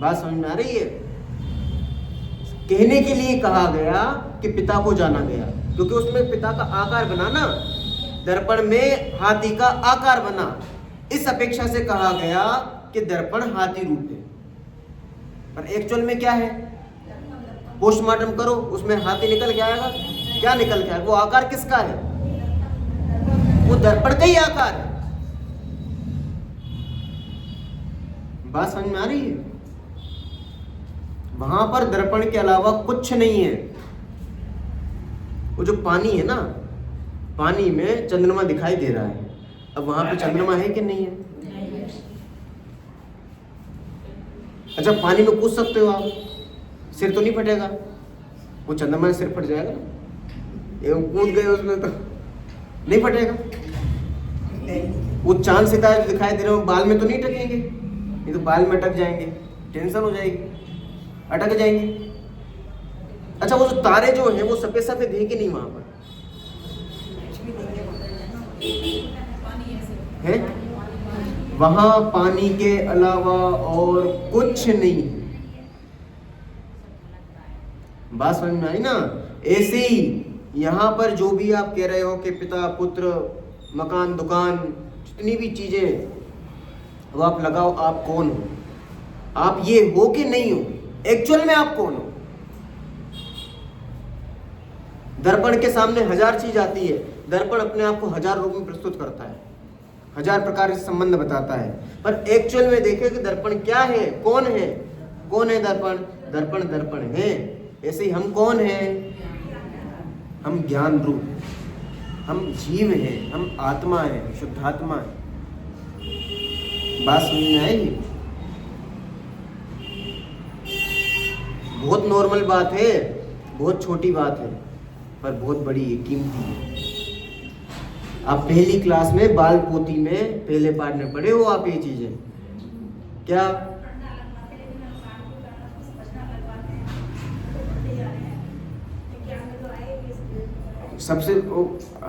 बात समझ में आ रही है? कहने के लिए कहा गया कि पिता को जाना गया, क्योंकि उसमें पिता का आकार बना ना, दर्पण में हाथी का आकार बना। इस अपेक्षा से कहा गया कि दर्पण हाथी रूप है, पर एक्चुअल में क्या है? पोस्टमार्टम करो, उसमें हाथी निकल के आएगा। क्या निकल के आएगा? वो आकार किसका है? वो दर्पण का ही आकार है। बात समझ में आ रही है? वहां पर दर्पण के अलावा कुछ नहीं है। वो जो पानी है ना, पानी में चंद्रमा दिखाई दे रहा है। अब वहां पे चंद्रमा है कि नहीं है? अच्छा, पानी में कूद सकते हो आप, सिर तो नहीं फटेगा। वो चंद्रमा में सिर फट जाएगा ना, एवं कूद गए उसमें तो नहीं फटेगा। वो चांद सितारे दिखाई दे रहे हो, बाल में तो नहीं टकेंगे, ये तो बाल में अटक जाएंगे, टेंशन हो जाएगी, अटक जाएंगे। अच्छा, वो जो तारे जो है वो सफेद सफेद है कि नहीं वहां पर है? वहां पानी के अलावा और कुछ नहीं। बात समझ में आई ना? ऐसे ही यहां पर जो भी आप कह रहे हो कि पिता पुत्र मकान दुकान जितनी भी चीजें वो आप लगाओ, आप कौन हो? आप ये हो कि नहीं हो? एक्चुअल में आप कौन हो? दर्पण के सामने 1000 चीज आती है, दर्पण अपने आप को 1000 रूप में प्रस्तुत करता है, 1000 प्रकार से संबंध बताता है, पर एक्चुअल में देखें कि दर्पण क्या है, कौन है? कौन है दर्पण? दर्पण दर्पण है। ऐसे ही हम कौन हैं? हम ज्ञान रूप, हम जीव हैं, हम आत्मा है, शुद्धात्मा है। बात समझ में आएगी? बहुत नॉर्मल बात है, बहुत छोटी बात है, पर बहुत बड़ी है, कीमती है। आप पहली क्लास में बाल पोती में पहले पाठ में पढ़े हो आप ये चीजें क्या? सबसे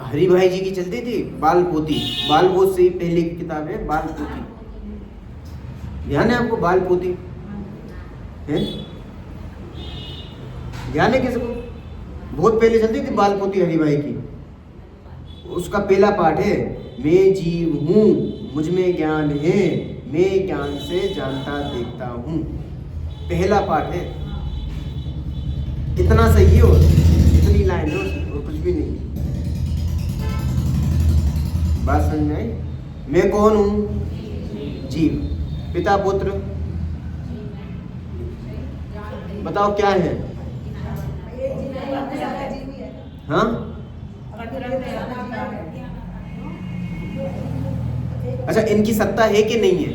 हरि भाई जी की चलती थी बाल पोती, बाल पोत से ही पहली किताब है बाल पोती। ध्यान है आपको? बाल पोती है, ध्यान है किसको? बहुत पहले चलती थी बाल पोती हरि भाई की। उसका पहला पाठ है, मैं जीव हूँ, मुझ में ज्ञान है, मैं ज्ञान से जानता देखता हूँ। पहला पाठ है, इतना सही हो, इतनी लाइन है और कुछ भी नहीं। बात समझ में आई? मैं कौन हूँ? जीव। पिता पुत्र बताओ क्या है? हाँ, अच्छा, इनकी सत्ता है कि नहीं है?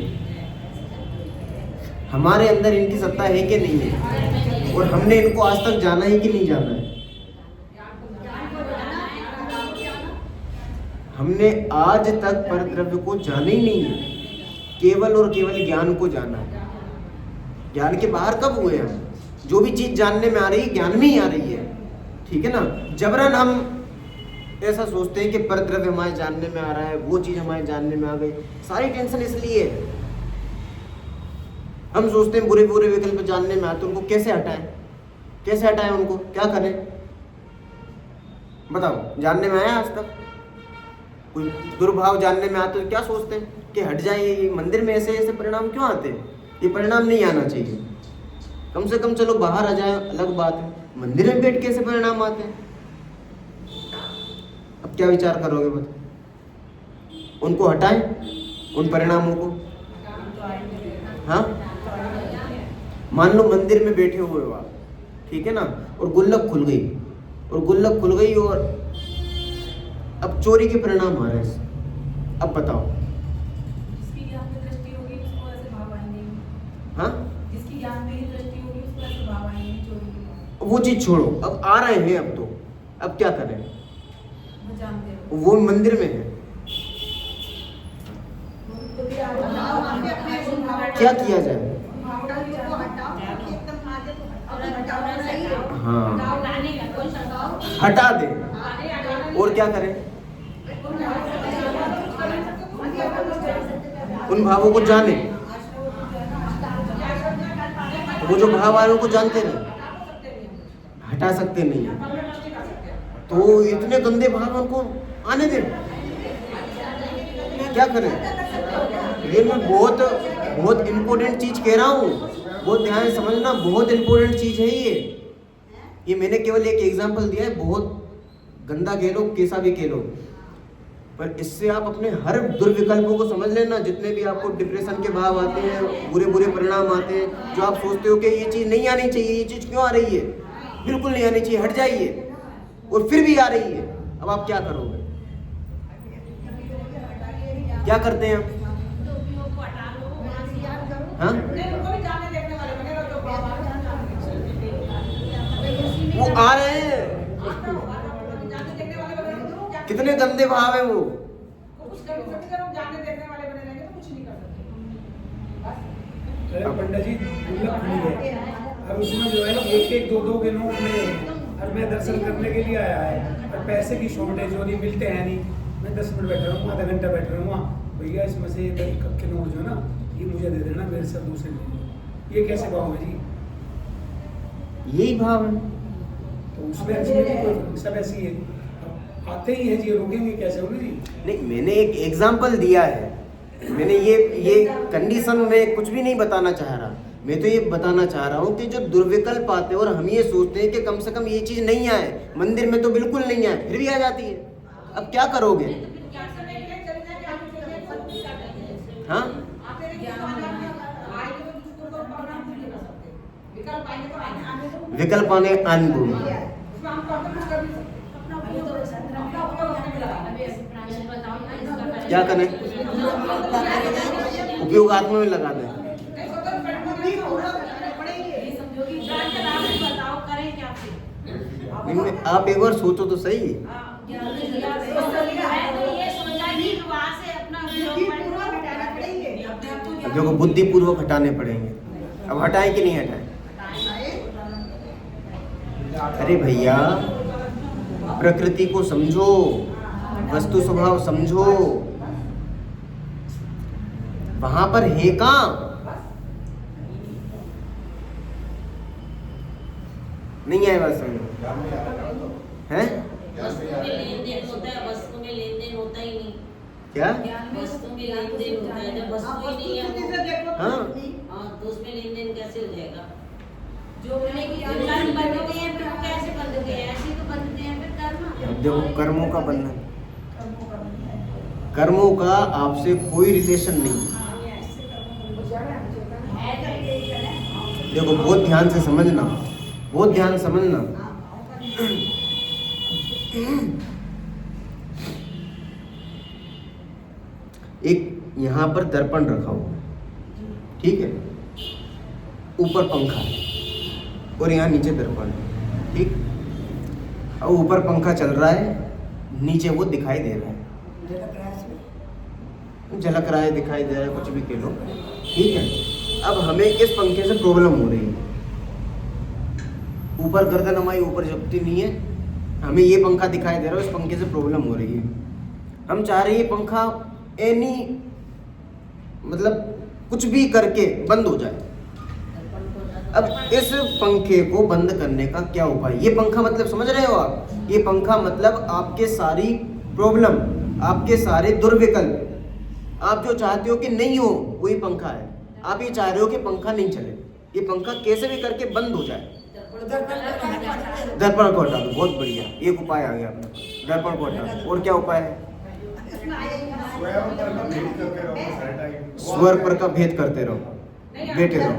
हमारे अंदर इनकी सत्ता है कि नहीं है? और हमने इनको आज तक जाना है कि नहीं जाना है? हमने आज तक परद्रव्य को जाना ही नहीं है, केवल और केवल ज्ञान को जाना है। ज्ञान के बाहर कब हुए हम? जो भी चीज जानने में आ रही है ज्ञान में ही आ रही है, ठीक है ना? जबरन हम ऐसा सोचते हैं कि परद्रव्य हमारे जानने में आ रहा है, वो चीज हमारे जानने में आ गई। सारी टेंशन इसलिए है, हम सोचते हैं बुरे बुरे विकल्प जानने में आते, उनको कैसे हटाएं? कैसे हटाएं उनको? क्या करें बताओ? जानने में आया आज तक? कोई दुर्भाव जानने में आते तो क्या सोचते हैं कि हट जाए, ये मंदिर में ऐसे ऐसे परिणाम क्यों आते हैं? ये परिणाम नहीं आना चाहिए। कम से कम चलो बाहर आ जाए, अलग बात है, मंदिर में बैठ के ऐसे परिणाम आते हैं। अब क्या विचार करोगे बताओ? उनको हटाएं, उन परिणामों को? हाँ, मान लो मंदिर में बैठे हुए हो आप, ठीक है ना, और गुल्लक खुल गई, और अब चोरी के परिणाम आ रहे हैं। अब बताओ। जिसकी ज्ञान में दृष्टि होगी उसको ऐसे भाव आएंगे। हाँ, जिसकी ज्ञान में ही दृष्टि होगी उसको ऐसे भाव आएंगे चोरी के भाव। वो चीज छोड़ो, अब आ रहे हैं। अब तो अब क्या करें? वो जानते हो। वो मंदिर में है, क्या किया जाए? हाँ, हटा दे। और क्या करें? उन भावों को जाने, वो जो भाव आ रहे हैं उनको जानते नहीं, हटा सकते नहीं है। तो इतने गंदे भाव उनको आने दे, क्या करें? ये मैं बहुत इम्पोर्टेंट चीज कह रहा हूँ, बहुत ध्यान से समझना, बहुत इम्पोर्टेंट चीज है ये मैंने केवल एक एग्जांपल दिया है, बहुत गंदा कह लो कैसा भी कह लो, पर इससे आप अपने हर दुर्विकल्पों को समझ लेना। जितने भी आपको डिप्रेशन के भाव आते हैं, बुरे परिणाम आते हैं, जो आप सोचते हो कि ये चीज़ नहीं आनी चाहिए, ये चीज़ क्यों आ रही है, बिल्कुल नहीं आनी चाहिए, हट जाइए, और फिर भी आ रही है, अब आप क्या करोगे? क्या करते हैं आप? हाँ, वो आ रहे हैं, कितने गंदे भाव है वो। अरे पंडित जी दुर्लभ खुली है, और उसमें जो है 1-1, 2-2 के नोट में, और मैं दर्शन करने के लिए आया है, और पैसे की शॉर्टेज हो रही, मिलते हैं नहीं। मैं 10 मिनट बैठा रहूँगा, आधा घंटा बैठ रहूँगा, भैया इसमें से 1 के नोट जो है ना, ये मुझे दे देना, मेरे से दूसरे ले लो। ये कैसे भाव है जी? यही भाव है। तो उसमें सब ऐसी है, आते ही है जी, रोकेंगे कैसे होंगे जी? नहीं, मैंने एक एग्जाम्पल दिया है, मैंने ये कंडीशन में कुछ भी नहीं बताना चाह रहा। मैं तो ये बताना चाह रहा हूँ कि जो दुर्विकल्प आते हैं और हम ये सोचते हैं कि कम से कम ये चीज़ नहीं आए, मंदिर में तो बिल्कुल नहीं आए, फिर भी आ जाती है। अब क्या करोगे? हाँ, विकल्प आने अनुभव क्या करें? उपयोग आत्मा में लगा दें। आप एक बार सोचो तो सही। देखो, बुद्धि पूर्वक हटाने पड़ेंगे। अब हटाएं कि नहीं हटाएं? अरे भैया, प्रकृति को समझो, वस्तु स्वभाव समझो, वहां पर है कहां? नहीं आए बात समझो है? वस्तु में लेन देन होता ही नहीं। क्या? वस्तु में लेन देन होता है, जब वस्तु ही नहीं है हाँ, तो उसमें लेन देन कैसे हो जाएगा? जो मैंने दुकान बनते हैं फिर वो कैसे बनते हैं? ऐसे तो बनते हैं फिर कर्म। अब देखो, कर्मों का बंधन, कर्मों का आपसे कोई रिलेशन नहीं। देखो, बहुत ध्यान से समझना, बहुत ध्यान से समझना। एक यहाँ पर दर्पण रखा हुआ है, ठीक है, ऊपर पंखा है और यहाँ नीचे दर्पण है, ठीक। अब ऊपर पंखा चल रहा है, नीचे वो दिखाई दे रहा है, झलक रहा है, दिखाई दे रहा है, कुछ भी कह लो, ठीक है। अब हमें इस पंखे से प्रॉब्लम हो रही है, ऊपर गर्दन हमारी ऊपर झुकती नहीं है, हमें ये पंखा दिखाई दे रहा है, इस पंखे से प्रॉब्लम हो रही है। हम चाह रहे हैं ये पंखा एनी मतलब कुछ भी करके बंद हो जाए। अब इस पंखे को बंद करने का क्या उपाय? ये पंखा मतलब समझ रहे हो आप? ये पंखा मतलब आपके सारी प्रॉब्लम, आपके सारे दुर्विकल्प, आप जो चाहते हो कि नहीं हो वही पंखा है। आप ये चाह रहे हो कि पंखा नहीं चले, ये पंखा कैसे भी करके बंद हो जाए। दर्पण को हटा दो, बहुत बढ़िया, एक उपाय आ गया अपने पास, दर्पण को हटा दो। और क्या उपाय है? स्वर पर का भेद करते रहो, बैठे रहो।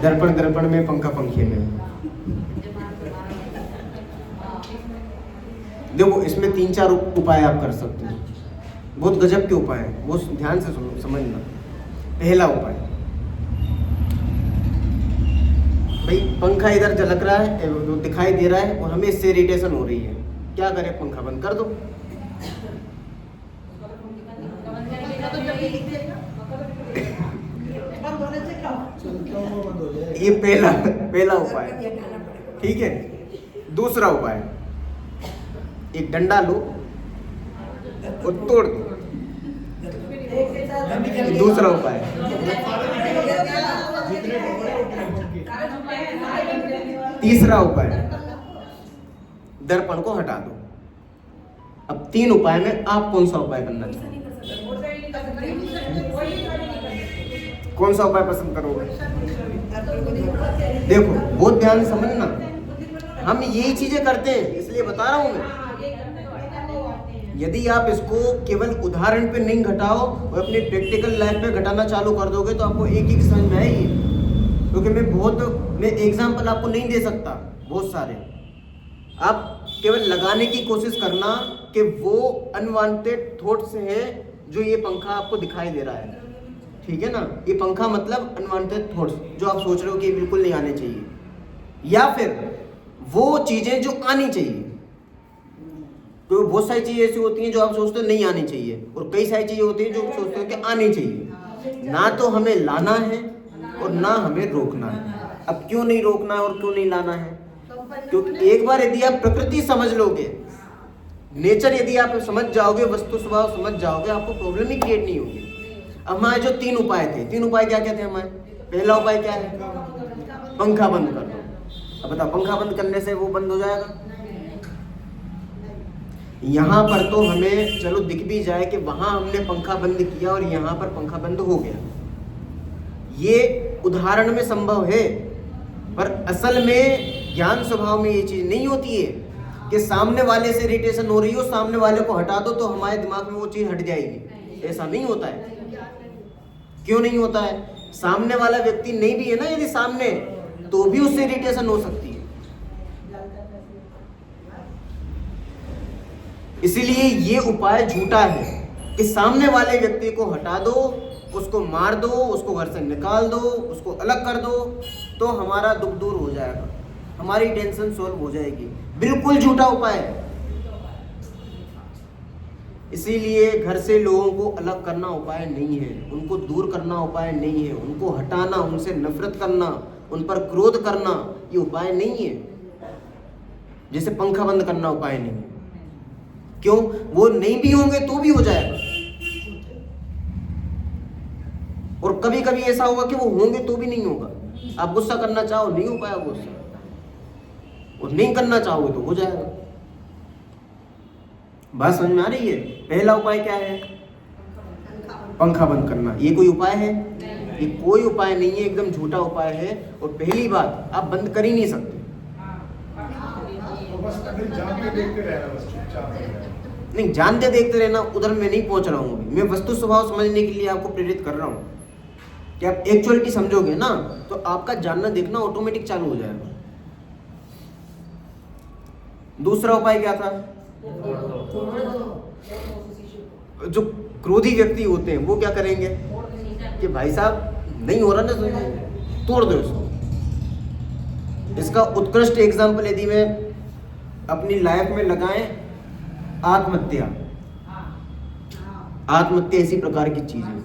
दर्पण दर्पण में, पंखा पंखे में। देखो इसमें 3-4 उपाय आप कर सकते हो, बहुत गजब के उपाय हैं, वो ध्यान से समझना। पहला उपाय, भाई पंखा इधर झलक रहा है, दिखाई दे रहा है और हमें इससे इरिटेशन हो रही है, क्या करें? पंखा बंद कर दो। ये पहला उपाय, ठीक है। दूसरा उपाय, एक डंडा लो और तोड़ दो। दूसरा उपाय, तीसरा उपाय, दर्पण को हटा दो। अब 3 उपाय में आप कौन सा उपाय करना चाहोगे? कौन सा उपाय पसंद करोगे? देखो बहुत ध्यान से समझना, हम यही चीजें करते हैं, इसलिए बता रहा हूं मैं। यदि आप इसको केवल उदाहरण पे नहीं घटाओ और अपनी प्रैक्टिकल लाइफ में घटाना चालू कर दोगे तो आपको एक ही समझ में आएगी। क्योंकि मैं एग्जाम्पल आपको नहीं दे सकता बहुत सारे, आप केवल लगाने की कोशिश करना कि वो अनवांटेड थॉट्स हैं जो ये पंखा आपको दिखाई दे रहा है, ठीक है ना। ये पंखा मतलब अनवांटेड थॉट्स जो आप सोच रहे हो कि बिल्कुल नहीं आने चाहिए, या फिर वो चीजें जो आनी चाहिए। तो बहुत सारी चीजें ऐसी होती हैं जो आप सोचते हो नहीं आनी चाहिए, और कई सारी चीजें होती हैं जो सोचते हो कि आनी चाहिए। ना तो हमें लाना है और ना हमें रोकना है। अब क्यों नहीं रोकना है और क्यों नहीं लाना है? क्योंकि एक बार यदि आप प्रकृति समझ लोगे, नेचर यदि आप समझ जाओगे, वस्तु स्वभाव समझ जाओगे, आपको प्रॉब्लम ही क्रिएट नहीं होगी। हमारे जो 3 उपाय थे, 3 उपाय क्या क्या थे हमारे? पहला उपाय क्या है? पंखा बंद कर दो। अब बताओ, पंखा बंद करने से वो बंद हो जाएगा? यहाँ पर तो हमें चलो दिख भी जाए कि वहां हमने पंखा बंद किया और यहाँ पर पंखा बंद हो गया, ये उदाहरण में संभव है, पर असल में ज्ञान स्वभाव में ये चीज नहीं होती है कि सामने वाले से इरिटेशन हो रही हो, सामने वाले को हटा दो तो हमारे दिमाग में वो चीज हट जाएगी। ऐसा नहीं होता है। क्यों नहीं होता है? सामने वाला व्यक्ति नहीं भी है ना यदि सामने, तो भी उससे इरिटेशन हो सकती है। इसीलिए ये उपाय झूठा है कि सामने वाले व्यक्ति को हटा दो, उसको मार दो, उसको घर से निकाल दो, उसको अलग कर दो तो हमारा दुख दूर हो जाएगा, हमारी टेंशन सॉल्व हो जाएगी। बिल्कुल झूठा उपाय है। इसीलिए घर से लोगों को अलग करना उपाय नहीं है, उनको दूर करना उपाय नहीं है, उनको हटाना, उनसे नफरत करना, उन पर क्रोध करना ये उपाय नहीं है। जैसे पंखा बंद करना उपाय नहीं है। क्यों? वो नहीं भी होंगे तो भी हो जाएगा, और कभी कभी ऐसा होगा कि वो होंगे तो भी नहीं होगा। आप गुस्सा करना चाहो नहीं हो पाएगा गुस्सा, और नहीं करना चाहोगे तो हो जाएगा। बात समझ में आ रही है? पहला उपाय क्या है? पंखा बंद करना। ये कोई उपाय है? ये कोई उपाय नहीं है, एकदम झूठा उपाय है। और पहली बात, आप बंद कर ही नहीं सकते। नहीं, जानते देखते रहना, उधर मैं नहीं पहुंच रहा हूँ। मैं वस्तु स्वभाव समझने के लिए आपको प्रेरित कर रहा हूँ कि आप एक्चुअलिटी समझोगे ना तो आपका जानना देखना ऑटोमेटिक चालू हो जाएगा। दूसरा उपाय क्या था? जो क्रोधी व्यक्ति होते हैं वो क्या करेंगे कि भाई साहब नहीं हो रहा ना, तोड़ दो इसको। इसका उत्कृष्ट एग्जाम्पल यदि मैं अपनी लाइफ में लगाएं, आत्महत्या। आत्महत्या इसी प्रकार की चीज है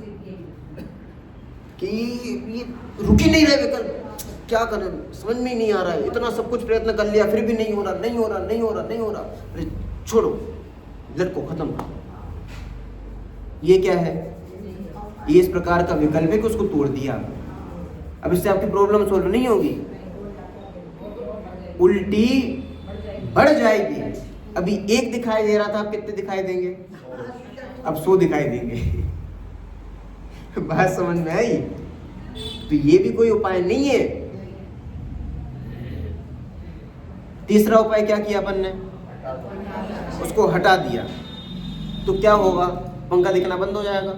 कि ये रुक ही नहीं रहे विकल्प, क्या करें समझ में ही नहीं आ रहा है। इतना सब कुछ प्रयत्न कर लिया फिर भी नहीं हो रहा, नहीं हो रहा, नहीं हो रहा, नहीं हो रहा। अरे छोड़ो, लड़को खत्म करो। ये क्या है? ये इस प्रकार का विकल्प है कि उसको तोड़ दिया। अब इससे आपकी प्रॉब्लम सॉल्व नहीं होगी, उल्टी बढ़ जाएगी। अभी 1 दिखाई दे रहा था, अब कितने दिखाई देंगे? अब 100 दिखाई देंगे। बात समझ में आई? तो ये भी कोई उपाय नहीं है। तीसरा उपाय क्या किया अपन ने? उसको हटा दिया। तो क्या होगा? पंखा दिखना बंद हो जाएगा।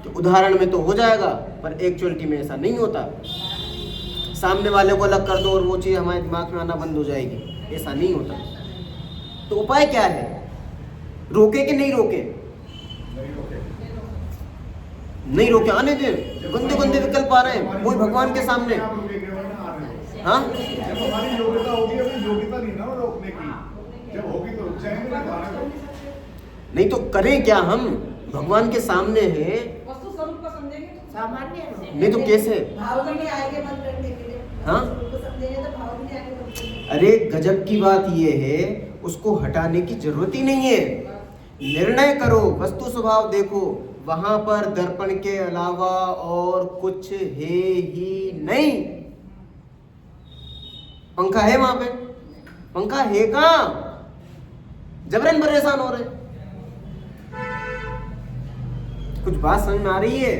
तो उदाहरण में तो हो जाएगा, पर एक्चुअलिटी में ऐसा नहीं होता। सामने वाले को अलग कर दो और वो चीज़ हमारे दिमाग में आना बंद हो जाएगी। ऐसा नहीं होता। तो उपाय क्या है? रोके कि नहीं रोके? नहीं रोके, आने दे। गंदे गंदे विकल्प आ रहे हैं, वही भगवान के सामने। हाँ, जब हमारी योग्यता होगी, अपनी योग्यता नहीं ना रोकने की, जब होगी तो रुक जाएंगे, नहीं तो करें क्या? हम भगवान के सामने हैं, वस्तु स्वरूप को समझेंगे सामान्य है। नहीं तो कैसे? भाव भी नहीं आएंगे बंद करने के लिए। हाँ? उसको समझेंगे तो भाव भी नहीं आएंगे बंद करने के लिए। अरे गजब की बात ये है, उसको हटाने की जरूरत ही नहीं है। निर्णय करो, वस्तु स्वभाव देखो, वहां पर दर्पण के अलावा और कुछ है ही नहीं। पंखा है वहां पे? पंखा है कहां? जबरन परेशान हो रहे। कुछ बात समझ में आ रही है?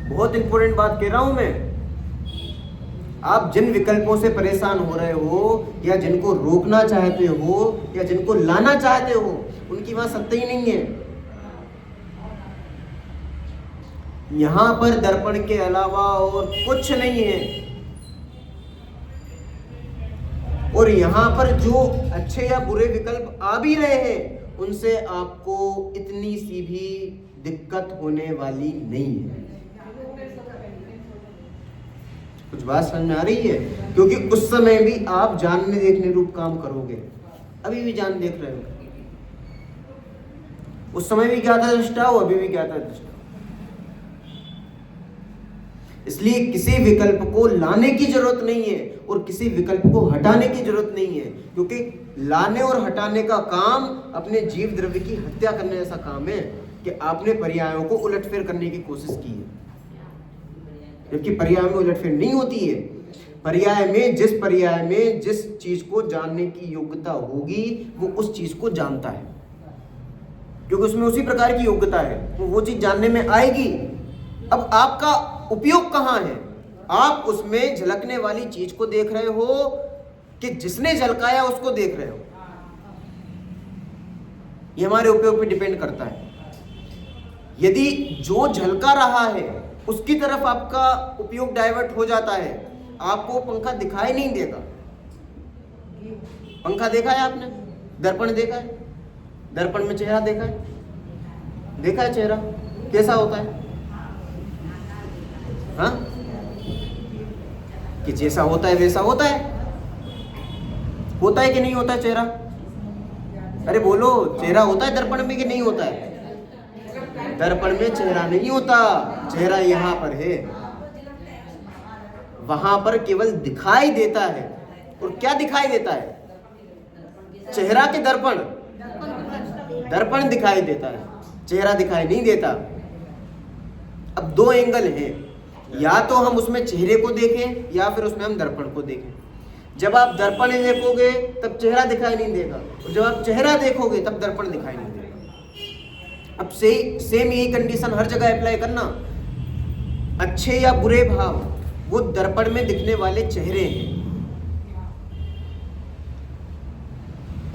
बहुत इंपॉर्टेंट बात कह रहा हूं मैं। आप जिन विकल्पों से परेशान हो रहे हो, या जिनको रोकना चाहते हो, या जिनको लाना चाहते हो, उनकी वहां सत्ता ही नहीं है। यहां पर दर्पण के अलावा और कुछ नहीं है। और यहां पर जो अच्छे या बुरे विकल्प आ भी रहे हैं, उनसे आपको इतनी सी भी दिक्कत होने वाली नहीं है। कुछ बात समझ में आ रही है? क्योंकि उस समय भी आप जानने देखने रूप काम करोगे। अभी भी जान देख रहे हो, उस समय भी क्या था दृष्टा हो, अभी भी क्या था दृष्टा। इसलिए किसी विकल्प को लाने की जरूरत नहीं है और किसी विकल्प को हटाने की जरूरत नहीं है, क्योंकि लाने और हटाने का काम अपने जीव द्रव्य की हत्या करने जैसा काम है कि आपने पर्यायों को उलटफेर करने की कोशिश की है, जबकि पर्याय में उलटफेर नहीं होती है। पर्याय में जिस चीज को जानने की योग्यता होगी, वो उस चीज को जानता है, क्योंकि उसमें उसी प्रकार की योग्यता है, वो चीज जानने में आएगी। अब आपका उपयोग कहां है? आप उसमें झलकने वाली चीज को देख रहे हो कि जिसने झलकाया उसको देख रहे हो? ये हमारे उपयोग पे डिपेंड करता है। यदि जो झलका रहा है उसकी तरफ आपका उपयोग डाइवर्ट हो जाता है, आपको पंखा दिखाई नहीं देगा। पंखा देखा है आपने? दर्पण देखा है? दर्पण में चेहरा देखा है? देखा है चेहरा कैसा होता है? हाँ, कि जैसा होता है वैसा होता है? होता है कि नहीं होता है चेहरा? अरे बोलो, चेहरा होता है दर्पण में कि नहीं होता है? दर्पण में चेहरा नहीं होता, चेहरा यहाँ पर है, वहां पर केवल दिखाई देता है। और क्या दिखाई देता है? चेहरा के दर्पण? दर्पण दिखाई देता है, चेहरा दिखाई नहीं देता। अब दो एंगल है, या तो हम उसमें चेहरे को देखें या फिर उसमें हम दर्पण को देखें। जब आप दर्पण देखोगे तब चेहरा दिखाई नहीं देगा, और जब आप चेहरा देखोगे तब दर्पण दिखाई नहीं देगा। अब सेम यही कंडीशन हर जगह अप्लाई करना। अच्छे या बुरे भाव वो दर्पण में दिखने वाले चेहरे हैं।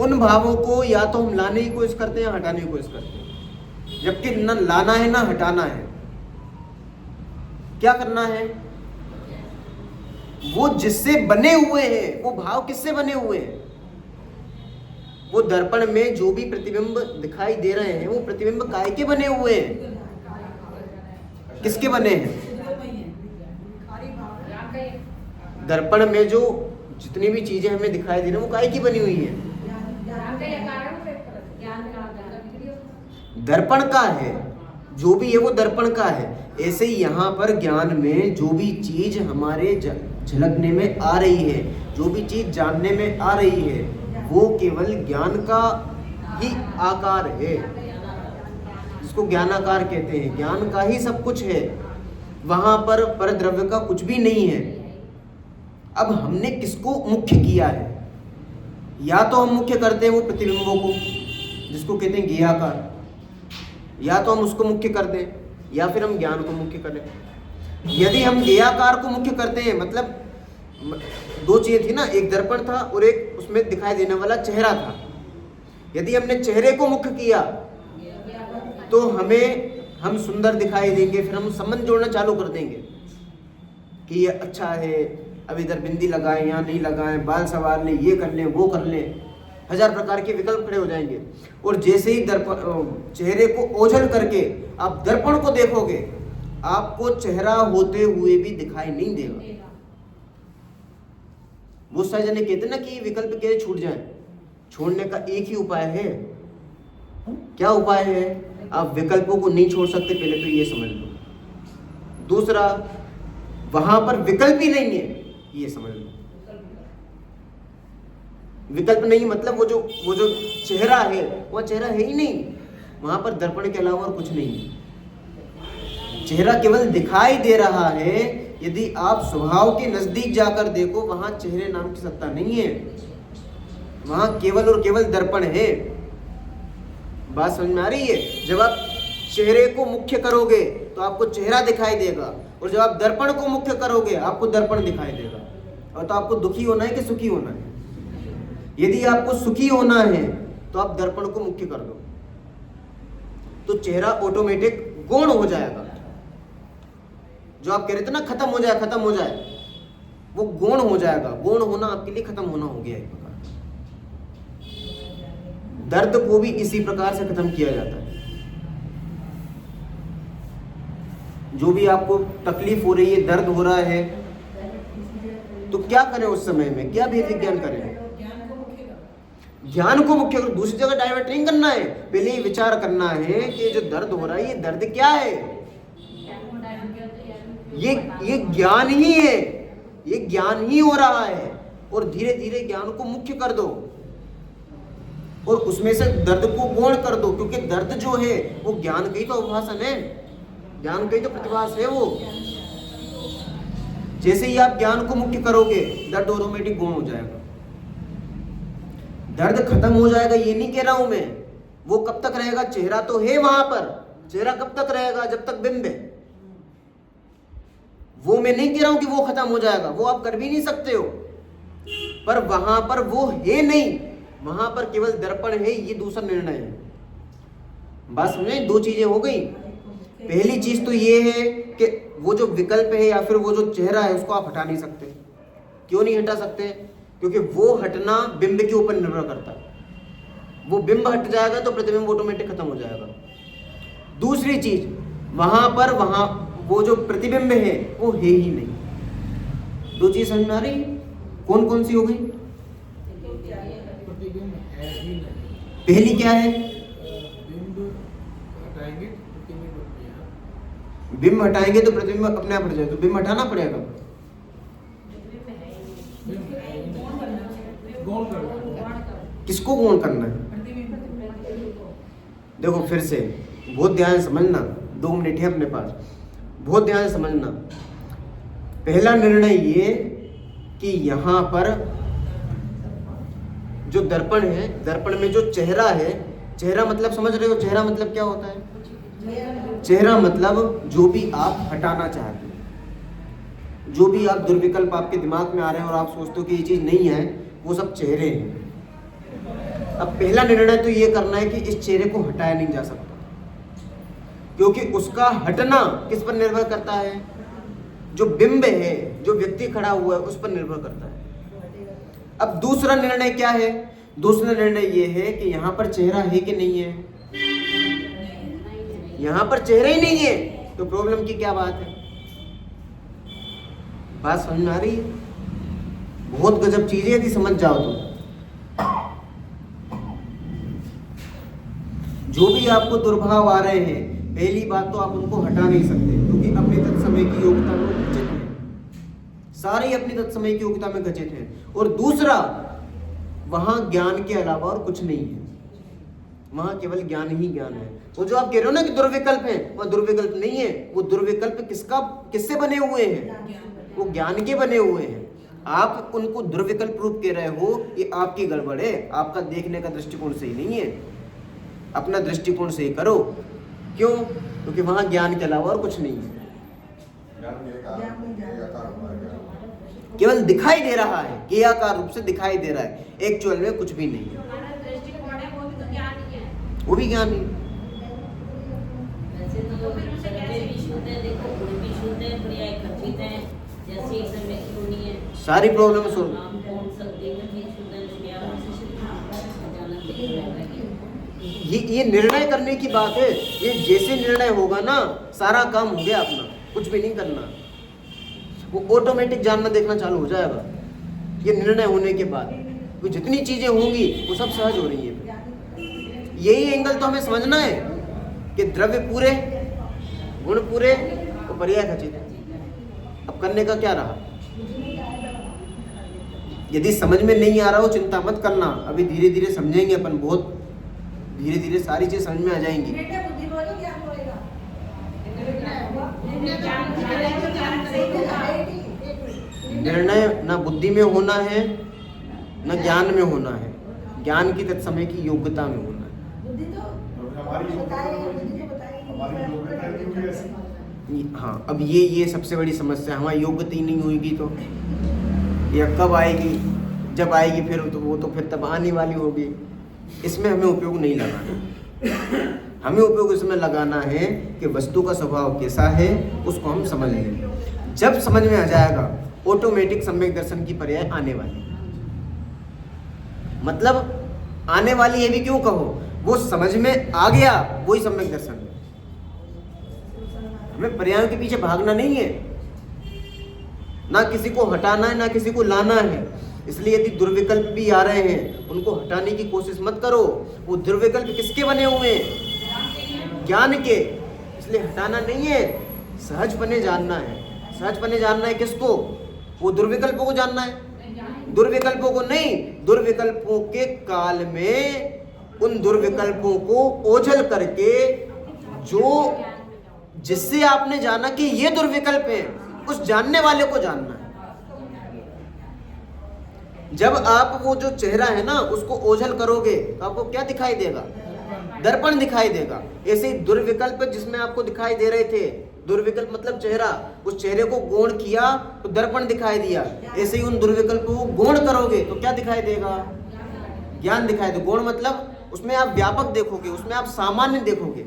उन भावों को या तो हम लाने की कोशिश करते हैं या हटाने की कोशिश करते हैं, जबकि न लाना है ना हटाना है। क्या करना है? वो जिससे बने हुए हैं, वो भाव किससे बने हुए हैं? वो दर्पण में जो भी प्रतिबिंब दिखाई दे रहे हैं, वो प्रतिबिंब काय के बने हुए हैं? किसके बने हैं? दर्पण में जो जितनी भी चीजें हमें दिखाई दे रही हैं, वो काय की बनी हुई है? दर्पण का है, जो भी है वो दर्पण का है। ऐसे ही यहाँ पर ज्ञान में जो भी चीज हमारे झलकने में आ रही है, जो भी चीज जानने में आ रही है, वो केवल ज्ञान का ही आकार है, जिसको ज्ञानाकार कहते हैं। ज्ञान का ही सब कुछ है, वहां पर परद्रव्य का कुछ भी नहीं है। अब हमने किसको मुख्य किया है? या तो हम मुख्य करते हैं वो प्रतिबिंबों को, जिसको कहते हैं ज्ञेयाकार, या तो हम उसको मुख्य कर दें, या फिर हम ज्ञान को मुख्य करें। यदि हम ज्ञेयाकार को मुख्य करते हैं, मतलब दो चीजें थी ना, एक दर्पण था और एक उसमें दिखाई देने वाला चेहरा था। यदि हमने चेहरे को मुख्य किया तो हम सुंदर दिखाई देंगे, फिर हम संबंध जोड़ना चालू कर देंगे कि ये अच्छा है, अब इधर बिंदी लगाएं, यहाँ नहीं लगाएं, बाल संवार लें, ये कर लें, वो कर लें, 1000 प्रकार के विकल्प खड़े हो जाएंगे। और जैसे ही चेहरे को ओझल करके आप दर्पण को देखोगे, आपको चेहरा होते हुए भी दिखाई नहीं देगा। बहुत सारे जने कहते ना कि विकल्प के छूट जाए, छोड़ने का एक ही उपाय है। क्या उपाय है? आप विकल्पों को नहीं छोड़ सकते, पहले तो ये समझ लो। दूसरा, वहां पर विकल्प ही नहीं है, ये समझ लो। विकल्प नहीं मतलब वो जो चेहरा है, वो चेहरा है ही नहीं, वहां पर दर्पण के अलावा और कुछ नहीं है। चेहरा केवल दिखाई दे रहा है। यदि आप स्वभाव के नजदीक जाकर देखो, वहां चेहरे नाम की सत्ता नहीं है, वहां केवल और केवल दर्पण है। बात समझ में आ रही है? जब आप चेहरे को मुख्य करोगे तो आपको चेहरा दिखाई देगा, और जब आप दर्पण को मुख्य करोगे आपको दर्पण दिखाई देगा। और तो आपको दुखी होना है कि सुखी होना है? यदि आपको सुखी होना है तो आप दर्पण को मुख्य कर दो, तो चेहरा ऑटोमेटिक गौण हो जाएगा। जो आप कह रहे थे ना खत्म हो जाए, वो गौण हो जाएगा। गौण होना आपके लिए खत्म होना हो गया एक प्रकार। दर्द को भी इसी प्रकार से खत्म किया जाता है। जो भी आपको तकलीफ हो रही है, दर्द हो रहा है, तो क्या करें उस समय में? क्या भेद विज्ञान करें? ज्ञान को मुख्य करो। दूसरी जगह डाइवर्ट नहीं करना है, पहले ही विचार करना है कि जो दर्द हो रहा है, ये दर्द क्या है? ये ज्ञान ही है, ये ज्ञान ही हो रहा है। और धीरे धीरे ज्ञान को मुख्य कर दो और उसमें से दर्द को गौण कर दो, क्योंकि दर्द जो है वो ज्ञान का ही तो उपासन है, ज्ञान का ही तो प्रतिभास है वो। जैसे ही आप ज्ञान को मुख्य करोगे, दर्द ऑटोमेटिक गौण हो जाएगा। दर्द खत्म हो जाएगा ये नहीं कह रहा हूं मैं। वो कब तक रहेगा? चेहरा तो है वहां पर, चेहरा कब तक रहेगा? जब तक बिंब है। वो मैं नहीं कह रहा हूं कि वो खत्म हो जाएगा, वो आप कर भी नहीं सकते हो, पर वहां पर वो है नहीं, वहां पर केवल दर्पण है। ये दूसरा निर्णय है। बस समझे? दो चीजें हो गई। पहली चीज तो ये है कि वो जो विकल्प है या फिर वो जो चेहरा है उसको आप हटा नहीं सकते। क्यों नहीं हटा सकते? क्योंकि वो हटना बिंब के ऊपर निर्भर करता है। वो बिंब हट जाएगा तो प्रतिबिंब ऑटोमेटिक खत्म हो जाएगा। दूसरी चीज, वहां वो जो प्रतिबिंब है वो है ही नहीं। दो चीज समझ में आ रही? कौन कौन सी हो गई? पहली क्या है? बिंब हटाएंगे तो प्रतिबिंब अपने आप हट जाएगा, तो बिंब हटाना पड़ेगा। किसको गौण करना है? देखो फिर से बहुत ध्यान से समझना, 2 मिनट है अपने पास, बहुत ध्यान से समझना। पहला निर्णय ये कि यहां पर जो दर्पण है, दर्पण में जो चेहरा है, चेहरा मतलब समझ रहे हो? चेहरा मतलब क्या होता है? चेहरा मतलब जो भी आप हटाना चाहते हो, जो भी आप दुर्विकल्प आपके दिमाग में आ रहे हैं और आप सोचते हो कि ये चीज नहीं है, वो सब चेहरे हैं। अब पहला निर्णय तो ये करना है कि इस चेहरे को हटाया नहीं जा सकता, क्योंकि उसका हटना किस पर निर्भर करता है? जो बिंब है, जो व्यक्ति खड़ा हुआ है, उस पर निर्भर करता है। अब दूसरा निर्णय क्या है? दूसरा निर्णय ये है कि यहां पर चेहरा है कि नहीं है। यहां पर चेहरा ही नहीं है तो प्रॉब्लम की क्या बात है? बात समझ में आ रही है? बहुत गजब चीज है यदि समझ जाओ तो। जो भी आपको दुर्भाव आ रहे हैं, पहली बात तो आप उनको हटा नहीं सकते, क्योंकि अपने तत्समय की योग्यता में घटित हैं, सारे अपनी तत्समय की योग्यता में घटित हैं। और दूसरा, वहां ज्ञान के अलावा और कुछ नहीं है, वहां केवल ज्ञान ही ज्ञान है। वो जो आप कह रहे हो ना कि दुर्विकल्प है, वह दुर्विकल्प नहीं है। वो दुर्विकल्प किससे बने हुए हैं? वो ज्ञान के बने हुए हैं। आप उनको दुर्विकल्प रूप कह रहे हो, ये आपकी गड़बड़ है, आपका देखने का दृष्टिकोण सही नहीं है। अपना दृष्टिकोण सही करो। क्यों? क्योंकि वहां ज्ञान के अलावा और कुछ नहीं है, केवल दिखाई दे रहा है, क्रियाकार रूप से दिखाई दे रहा है, एक्चुअल में कुछ भी नहीं है। वो भी ज्ञान ही। वैसे तो फिर उसे कैसे भी शुद्ध है, देखो गुण भी शुद्ध है, क्रियाएं खचित है, जैसे एक समय की होनी है सारी प्रॉब्लम सोल्व। हम कौन सकते हैं कि शुद्ध ज्ञान से जाना चाहिए। ये निर्णय करने की बात है। ये जैसे निर्णय होगा ना, सारा काम हो गया अपना, कुछ भी नहीं करना, वो ऑटोमेटिक जानना देखना चालू हो जाएगा। ये निर्णय होने के बाद वो जितनी चीजें होंगी वो सब सहज हो रही है। यही एंगल तो हमें समझना है कि द्रव्य पूरे, गुण पूरे और पर्याय खचित। अब करने का क्या रहा? यदि समझ में नहीं आ रहा हो चिंता मत करना, अभी धीरे धीरे समझेंगे अपन, बहुत धीरे धीरे सारी चीज समझ में आ जाएंगी। निर्णय ना बुद्धि में होना है न ज्ञान में होना है, ज्ञान की तत्समय की योग्यता में होना है। हमारी योग्यता नहीं हुई ऐसी। हाँ, अब ये सबसे बड़ी समस्या है। हमारी योग्यता ही नहीं होगी तो ये कब आएगी? जब आएगी फिर तो वो तो फिर तब आने वाली होगी। इसमें हमें उपयोग नहीं लगाना। हमें उपयोग इसमें लगाना है कि वस्तु का स्वभाव कैसा है उसको हम समझ लें। जब समझ में आ जाएगा ऑटोमेटिक सम्यक दर्शन की पर्याय आने वाली। मतलब आने वाली है भी क्यों कहो, वो समझ में आ गया वही सम्यक दर्शन है। हमें पर्यायों के पीछे भागना नहीं है, ना किसी को हटाना है ना किसी को लाना है। इसलिए यदि दुर्विकल्प भी आ रहे हैं उनको हटाने की कोशिश मत करो। वो दुर्विकल्प किसके बने हुए हैं? ज्ञान के। इसलिए हटाना नहीं है, सहजपने जानना है। सहजपने जानना है किसको? वो दुर्विकल्पों को जानना है, दुर्विकल्पों को नहीं। दुर्विकल्पों के काल में उन दुर्विकल्पों को ओझल करके जो जिससे आपने जाना कि ये दुर्विकल्प है, उस जानने वाले को जानना है। जब आप वो जो चेहरा है ना उसको ओझल करोगे तो आपको क्या दिखाई देगा? दर्पण दिखाई देगा। ऐसे ही दुर्विकल्प जिसमें आपको दिखाई दे रहे थे, दुर्विकल्प मतलब चेहरा, उस चेहरे को गौण किया तो दर्पण दिखाई दिया। ऐसे ही उन दुर्विकल्पों को गौण करोगे तो क्या दिखाई देगा? ज्ञान दिखाई दे। गौण मतलब उसमें आप व्यापक देखोगे, उसमें आप सामान्य देखोगे,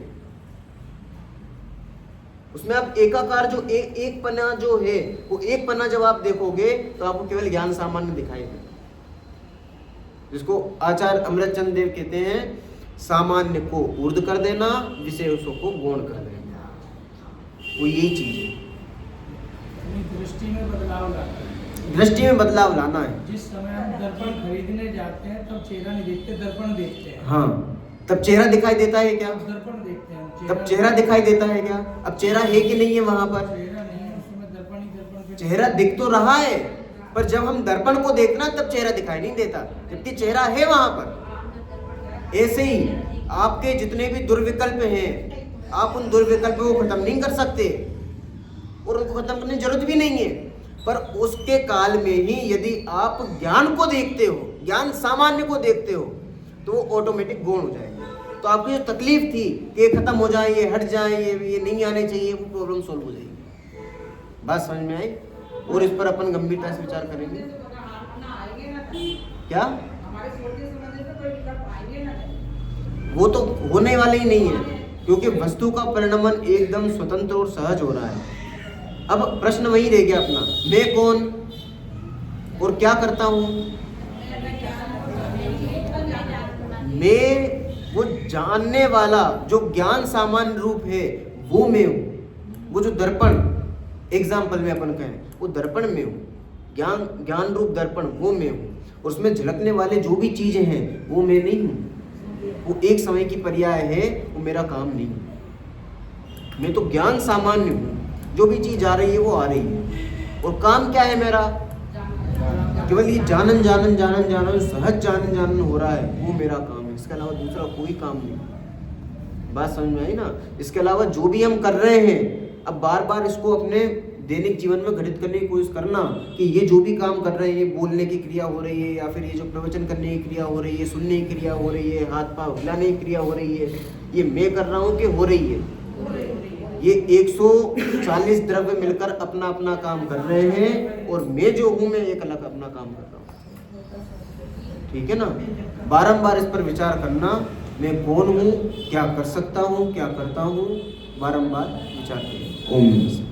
उसमें आप एकाकार जो एक पन्ना जो है वो एक पन्ना जब आप देखोगे तो आपको केवल ज्ञान सामान्य दिखाई देगा, जिसको आचार्य अमृतचंद देव कहते हैं सामान्य को ऊर्ध्व कर देना, विशेषों को गौण कर देना। वो यही चीज है। दृष्टि में बदलाव लाना है। दृष्टि में बदलाव लाना है। जिस समय हम दर्पण खरीदने जाते हैं तब चेहरा नहीं देखते, दर्पण देखते हैं। हाँ, तब चेहरा दिखाई देता है क्या? दर्पण देखते हैं। तब चेहरा दिखाई देता है क्या? अब चेहरा है कि नहीं है वहां पर? चेहरा नहीं है, उसमें दर्पण ही दर्पण। चेहरा दिख तो रहा है, पर जब हम दर्पण को देखना तब चेहरा दिखाई नहीं देता, जबकि चेहरा है वहां पर। ऐसे ही आपके जितने भी दुर्विकल्प हैं, आप उन दुर्विकल्पों को खत्म नहीं कर सकते और उनको खत्म करने की जरूरत भी नहीं है। पर उसके काल में ही यदि आप ज्ञान को देखते हो, ज्ञान सामान्य को देखते हो, तो वो ऑटोमेटिक गौण हो जाएंगे। तो आपकी जो तकलीफ थी कि खत्म हो जाए, ये हट जाए, ये नहीं आने चाहिए, वो प्रॉब्लम सॉल्व हो जाएगी। बात समझ में आई? और इस पर अपन गंभीरता से विचार करेंगे। क्या वो तो होने वाले ही नहीं है, क्योंकि वस्तु का परिणमन एकदम स्वतंत्र और सहज हो रहा है। अब प्रश्न वही रह गया अपना, मैं कौन और क्या करता हूं? मैं वो जानने वाला जो ज्ञान सामान्य रूप है वो मैं हूं। वो जो दर्पण एग्जाम्पल में अपन कहें वो दर्पण में हूँ, ज्ञान रूप दर्पण वो मैं हूँ। और उसमें झलकने वाले जो भी चीजें हैं वो मैं नहीं हूँ। वो एक समय की पर्याय है, वो मेरा काम नहीं है। मैं तो ज्ञान सामान्य हूँ, जो भी चीज आ रही है वो आ रही है। और काम क्या है मेरा? केवल ये जानन जानन जानन जानन सहज जानन जानन हो रहा है, वो मेरा काम है। इसके अलावा दूसरा कोई काम नहीं। बात समझ में आई ना? इसके अलावा जो भी हम कर रहे हैं, अब बार बार इसको अपने दैनिक जीवन में घटित करने की कोशिश करना कि ये जो भी काम कर रहे हैं, बोलने की क्रिया हो रही है, या फिर ये जो प्रवचन करने की क्रिया हो रही है, सुनने की क्रिया हो रही है, हाथ पाँव हिलाने की क्रिया हो रही है, ये मैं कर रहा हूँ कि हो रही है? ये 140 द्रव्य मिलकर अपना अपना काम कर रहे हैं, और मैं जो हूँ मैं एक अलग अपना काम कर रहा हूँ। ठीक है ना? बारंबार इस पर विचार करना, मैं कौन हूँ, क्या कर सकता हूँ, क्या करता हूँ, बारंबार विचार करें। ओम।